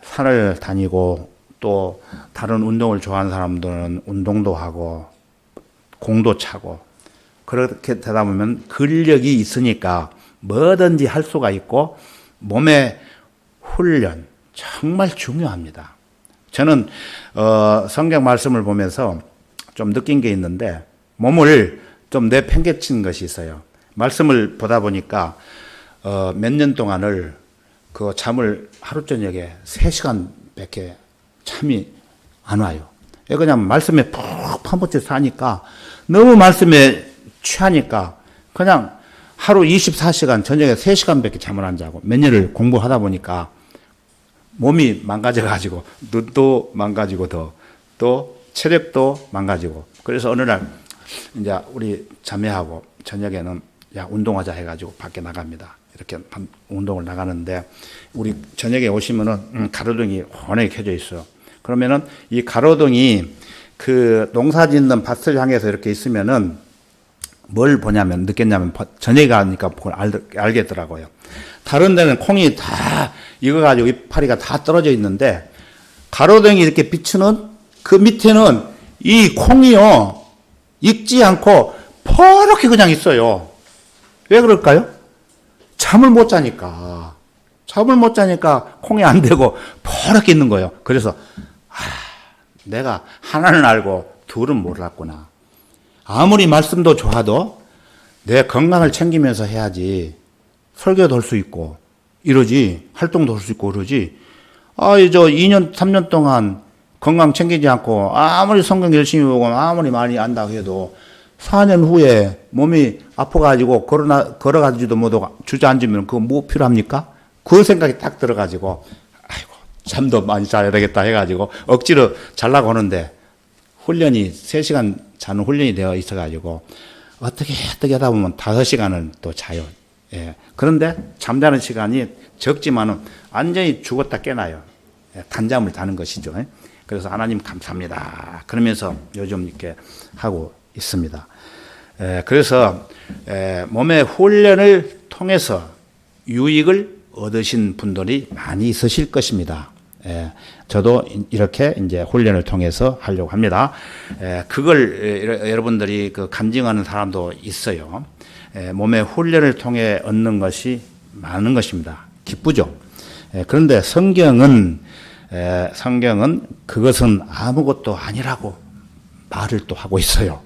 산을 다니고 또 다른 운동을 좋아하는 사람들은 운동도 하고 공도 차고 그렇게 되다 보면 근력이 있으니까 뭐든지 할 수가 있고 몸의 훈련 정말 중요합니다. 저는 성경 말씀을 보면서 좀 느낀 게 있는데 몸을 좀 내팽개친 것이 있어요. 말씀을 보다 보니까 몇 년 동안을 그 잠을 하루 저녁에 3시간밖에 잠이 안 와요. 그냥 말씀에 푹 파묻혀 사니까 너무 말씀에 취하니까 그냥 하루 24시간 저녁에 3시간밖에 잠을 안 자고 몇 년을 공부하다 보니까 몸이 망가져가지고 눈도 망가지고 또 체력도 망가지고 그래서 어느 날 이제 우리 자매하고 저녁에는 야 운동하자 해가지고 밖에 나갑니다. 이렇게 운동을 나가는데 우리 저녁에 오시면은 가로등이 환하게 켜져 있어요. 그러면은 이 가로등이 그 농사 짓는 밭을 향해서 이렇게 있으면은 뭘 보냐면 느꼈냐면 저녁에 가니까 그걸 알겠더라고요. 다른 데는 콩이 다 익어가지고 이파리가 다 떨어져 있는데 가로등이 이렇게 비추는 그 밑에는 이 콩이요 익지 않고 퍼렇게 그냥 있어요. 왜 그럴까요? 잠을 못 자니까. 잠을 못 자니까 콩이 안 되고 버럭 있는 거예요. 그래서 내가 하나는 알고 둘은 몰랐구나. 아무리 말씀도 좋아도 내 건강을 챙기면서 해야지 설교도 할 수 있고 이러지, 활동도 할 수 있고 그러지. 저 2년, 3년 동안 건강 챙기지 않고 아무리 성경 열심히 보고 아무리 많이 안다고 해도 4년 후에 몸이 아파가지고 걸어가지도 못하고 주저앉으면 그거 뭐 필요합니까? 그 생각이 딱 들어가지고 아이고 잠도 많이 자야 되겠다 해가지고 억지로 자려고 하는데 훈련이 3시간 자는 훈련이 되어 있어가지고 어떻게 하다 보면 5시간을 또 자요. 예. 그런데 잠자는 시간이 적지만은 완전히 죽었다 깨나요. 예. 단잠을 자는 것이죠. 예. 그래서 하나님 감사합니다. 그러면서 요즘 이렇게 하고 있습니다. 그래서 몸의 훈련을 통해서 유익을 얻으신 분들이 많이 있으실 것입니다. 저도 이렇게 이제 훈련을 통해서 하려고 합니다. 그걸 여러분들이 그 간증하는 사람도 있어요. 몸의 훈련을 통해 얻는 것이 많은 것입니다. 기쁘죠. 그런데 성경은 그것은 아무것도 아니라고 말을 또 하고 있어요.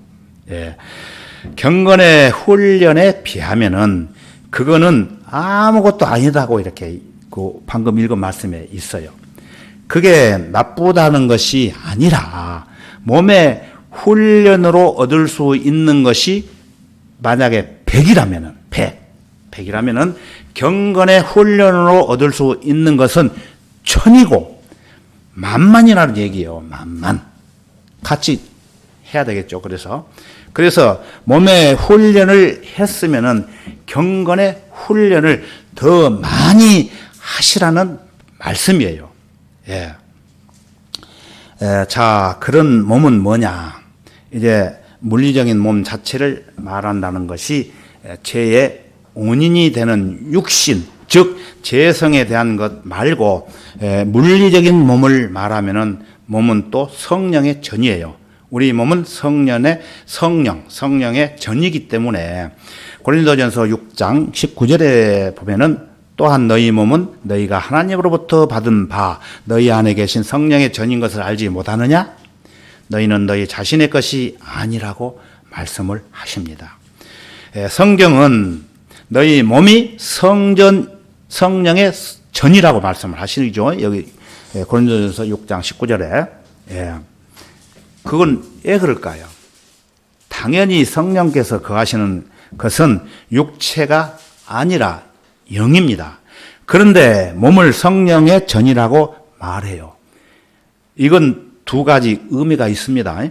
경건의 훈련에 비하면은 그거는 아무것도 아니다고 이렇게 그 방금 읽은 말씀에 있어요. 그게 나쁘다는 것이 아니라 몸의 훈련으로 얻을 수 있는 것이 만약에 100이라면은 100이라면은 경건의 훈련으로 얻을 수 있는 것은 1000이고 만만이라는 얘기예요. 만만. 같이 해야 되겠죠. 그래서 몸의 훈련을 했으면은 경건의 훈련을 더 많이 하시라는 말씀이에요. 자, 그런 몸은 뭐냐? 이제 물리적인 몸 자체를 말한다는 것이 죄의 원인이 되는 육신, 즉 죄성에 대한 것 말고 물리적인 몸을 말하면은 몸은 또 성령의 전이에요. 우리 몸은 성령의 전이기 때문에 고린도전서 6장 19절에 보면은 또한 너희 몸은 너희가 하나님으로부터 받은 바 너희 안에 계신 성령의 전인 것을 알지 못하느냐? 너희는 너희 자신의 것이 아니라고 말씀을 하십니다. 성경은 너희 몸이 성령의 전이라고 말씀을 하시죠. 여기 고린도전서 6장 19절에. 그건 왜 그럴까요? 당연히 성령께서 거하시는 것은 육체가 아니라 영입니다. 그런데 몸을 성령의 전이라고 말해요. 이건 두 가지 의미가 있습니다.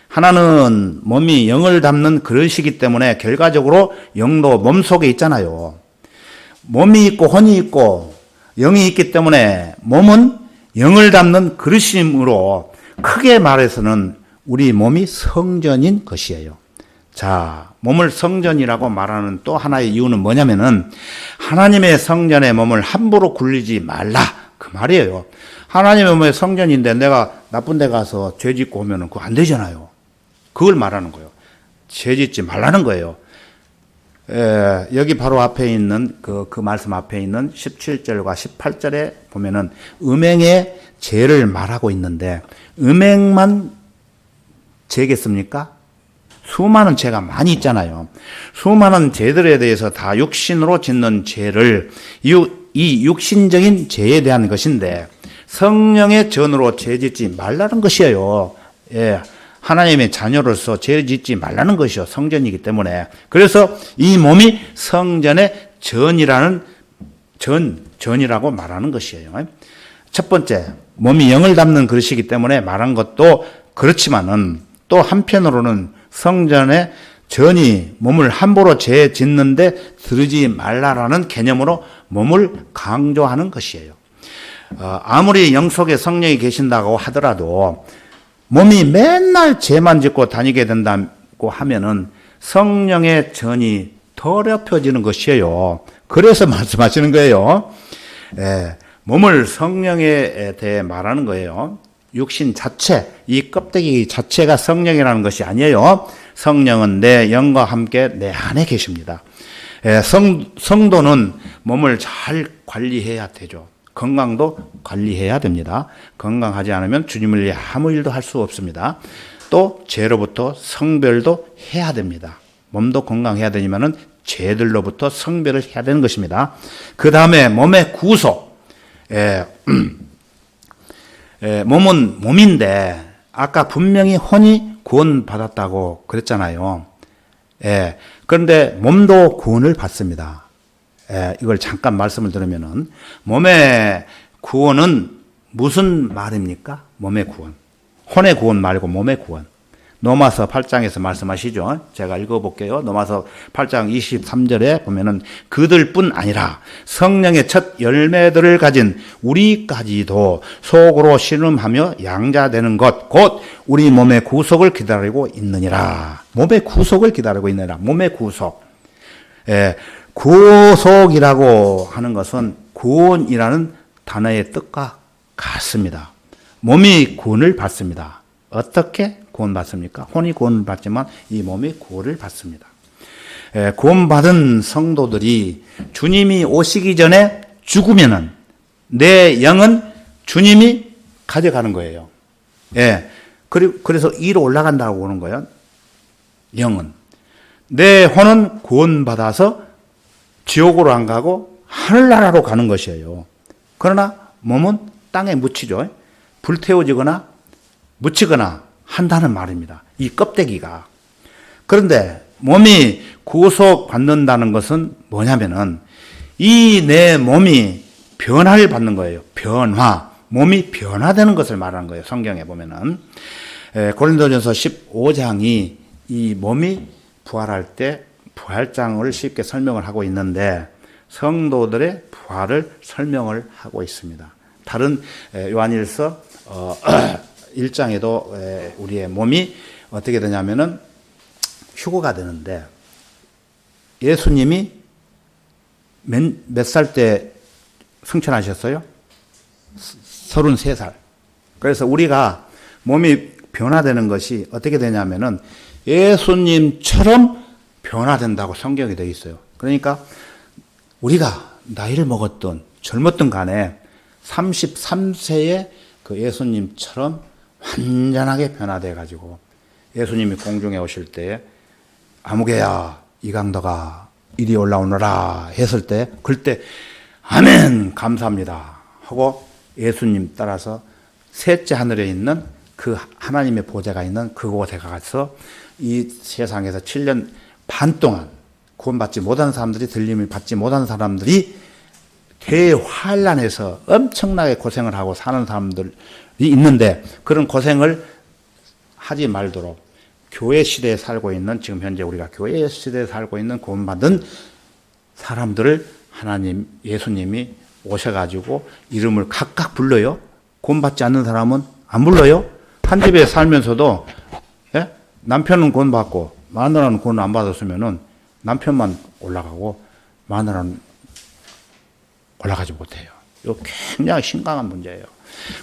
하나는 몸이 영을 담는 그릇이기 때문에 결과적으로 영도 몸속에 있잖아요. 몸이 있고 혼이 있고 영이 있기 때문에 몸은 영을 담는 그릇이므로 크게 말해서는 우리 몸이 성전인 것이에요. 자, 몸을 성전이라고 말하는 또 하나의 이유는 뭐냐면은 하나님의 성전에 몸을 함부로 굴리지 말라 그 말이에요. 하나님의 몸의 성전인데 내가 나쁜 데 가서 죄 짓고 오면은 그거 안 되잖아요. 그걸 말하는 거예요. 죄 짓지 말라는 거예요. 여기 바로 앞에 있는 그 말씀 앞에 있는 17절과 18절에 보면은 음행의 죄를 말하고 있는데 음행만 죄겠습니까? 수많은 죄가 많이 있잖아요. 수많은 죄들에 대해서 다 육신으로 짓는 죄를 이 육신적인 죄에 대한 것인데 성령의 전으로 죄 짓지 말라는 것이에요. 하나님의 자녀로서 죄 짓지 말라는 것이요. 성전이기 때문에. 그래서 이 몸이 성전의 전이라고 말하는 것이에요. 첫 번째, 몸이 영을 담는 그릇이기 때문에 말한 것도 그렇지만은 또 한편으로는 성전의 전이 몸을 함부로 죄 짓는데 들이지 말라라는 개념으로 몸을 강조하는 것이에요. 아무리 영 속에 성령이 계신다고 하더라도 몸이 맨날 죄만 짓고 다니게 된다고 하면은 성령의 전이 더럽혀지는 것이에요. 그래서 말씀하시는 거예요. 몸을 성령에 대해 말하는 거예요. 육신 자체, 이 껍데기 자체가 성령이라는 것이 아니에요. 성령은 내 영과 함께 내 안에 계십니다. 성도는 몸을 잘 관리해야 되죠. 건강도 관리해야 됩니다. 건강하지 않으면 주님을 위해 아무 일도 할 수 없습니다. 또 죄로부터 성별도 해야 됩니다. 몸도 건강해야 되지만은 죄들로부터 성별을 해야 되는 것입니다. 그 다음에 몸의 구속. 몸은 몸인데 아까 분명히 혼이 구원받았다고 그랬잖아요. 그런데 몸도 구원을 받습니다. 이걸 잠깐 말씀을 드리면은 몸의 구원은 무슨 말입니까? 몸의 구원. 혼의 구원 말고 몸의 구원. 로마서 8장에서 말씀하시죠. 제가 읽어볼게요. 로마서 8장 23절에 보면은 그들뿐 아니라 성령의 첫 열매들을 가진 우리까지도 속으로 신음하며 양자되는 것 곧 우리 몸의 구속을 기다리고 있느니라. 몸의 구속을 기다리고 있느니라. 몸의 구속. 구속이라고 하는 것은 구원이라는 단어의 뜻과 같습니다. 몸이 구원을 받습니다. 어떻게 구원받습니까? 혼이 구원을 받지만 이 몸이 구원을 받습니다. 구원받은 성도들이 주님이 오시기 전에 죽으면은 내 영은 주님이 가져가는 거예요. 그래서 위로 올라간다고 보는 거예요. 영은. 내 혼은 구원받아서 지옥으로 안 가고 하늘나라로 가는 것이에요. 그러나 몸은 땅에 묻히죠. 불태워지거나 묻히거나 한다는 말입니다. 이 껍데기가. 그런데 몸이 구속받는다는 것은 뭐냐면은 이 내 몸이 변화를 받는 거예요. 변화. 몸이 변화되는 것을 말하는 거예요. 성경에 보면은. 고린도전서 15장이 이 몸이 부활할 때 부활장을 쉽게 설명을 하고 있는데 성도들의 부활을 설명을 하고 있습니다. 다른 요한일서 1장에도 우리의 몸이 어떻게 되냐면은 휴거가 되는데 예수님이 몇 살 때 승천하셨어요? 33살. 그래서 우리가 몸이 변화되는 것이 어떻게 되냐면은 예수님처럼 변화된다고 성경에 되어 있어요. 그러니까 우리가 나이를 먹었던 젊었던 간에 33세에 그 예수님처럼 완전하게 변화돼 가지고 예수님이 공중에 오실 때 아무개야 이강도가 이리 올라오너라 했을 때 그때 아멘 감사합니다 하고 예수님 따라서 셋째 하늘에 있는 그 하나님의 보좌가 있는 그곳에 가서 이 세상에서 7년 반 동안 구원받지 못한 사람들이 들림을 받지 못한 사람들이 대환란에서 엄청나게 고생을 하고 사는 사람들이 있는데 그런 고생을 하지 말도록 교회 시대에 살고 있는 지금 현재 우리가 교회 시대에 살고 있는 구원받은 사람들을 하나님 예수님이 오셔가지고 이름을 각각 불러요. 구원받지 않는 사람은 안 불러요. 한 집에 살면서도 남편은 구원받고 마누라는 구원 안 받았으면은 남편만 올라가고 마누라는 올라가지 못해요. 이거 굉장히 심각한 문제예요.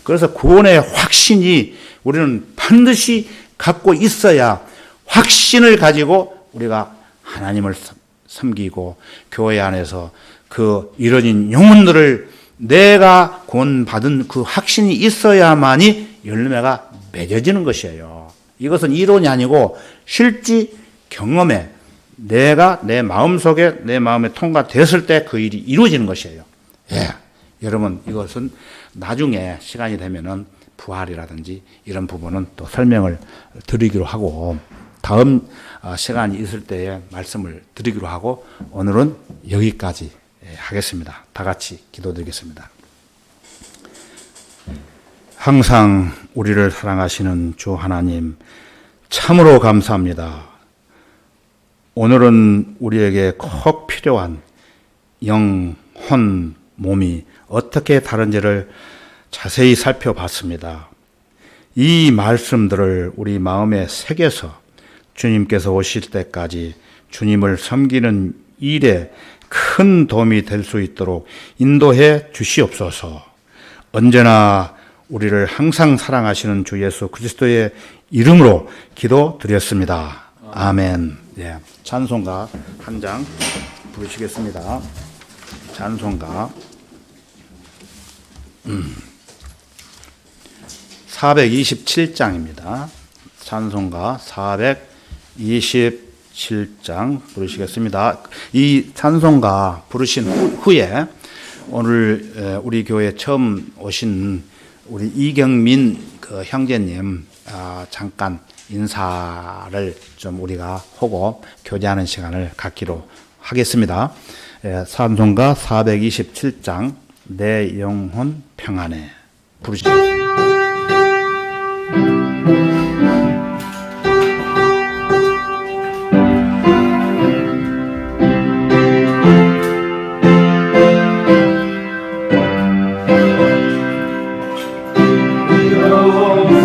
그래서 구원의 확신이 우리는 반드시 갖고 있어야 확신을 가지고 우리가 하나님을 섬기고 교회 안에서 그 이뤄진 영혼들을 내가 구원받은 그 확신이 있어야만이 열매가 맺어지는 것이에요. 이것은 이론이 아니고 실제 경험에 내가 내 마음속에 내 마음에 통과됐을 때 그 일이 이루어지는 것이에요. 여러분 이것은 나중에 시간이 되면은 부활이라든지 이런 부분은 또 설명을 드리기로 하고 다음 시간이 있을 때에 말씀을 드리기로 하고 오늘은 여기까지 하겠습니다. 다 같이 기도드리겠습니다. 항상 우리를 사랑하시는 주 하나님 참으로 감사합니다. 오늘은 우리에게 꼭 필요한 영, 혼, 몸이 어떻게 다른지를 자세히 살펴봤습니다. 이 말씀들을 우리 마음에 새겨서 주님께서 오실 때까지 주님을 섬기는 일에 큰 도움이 될 수 있도록 인도해 주시옵소서. 언제나 우리를 항상 사랑하시는 주 예수 그리스도의 이름으로 기도드렸습니다. 아멘. 찬송가 한 장 부르시겠습니다. 찬송가 427장입니다. 찬송가 427장 부르시겠습니다. 이 찬송가 부르신 후에 오늘 우리 교회 처음 오신 우리 이경민 그 형제님 잠깐 인사를 좀 우리가 하고 교제하는 시간을 갖기로 하겠습니다. 찬송가 427장 내 영혼 평안해 부르시겠습니다. 영혼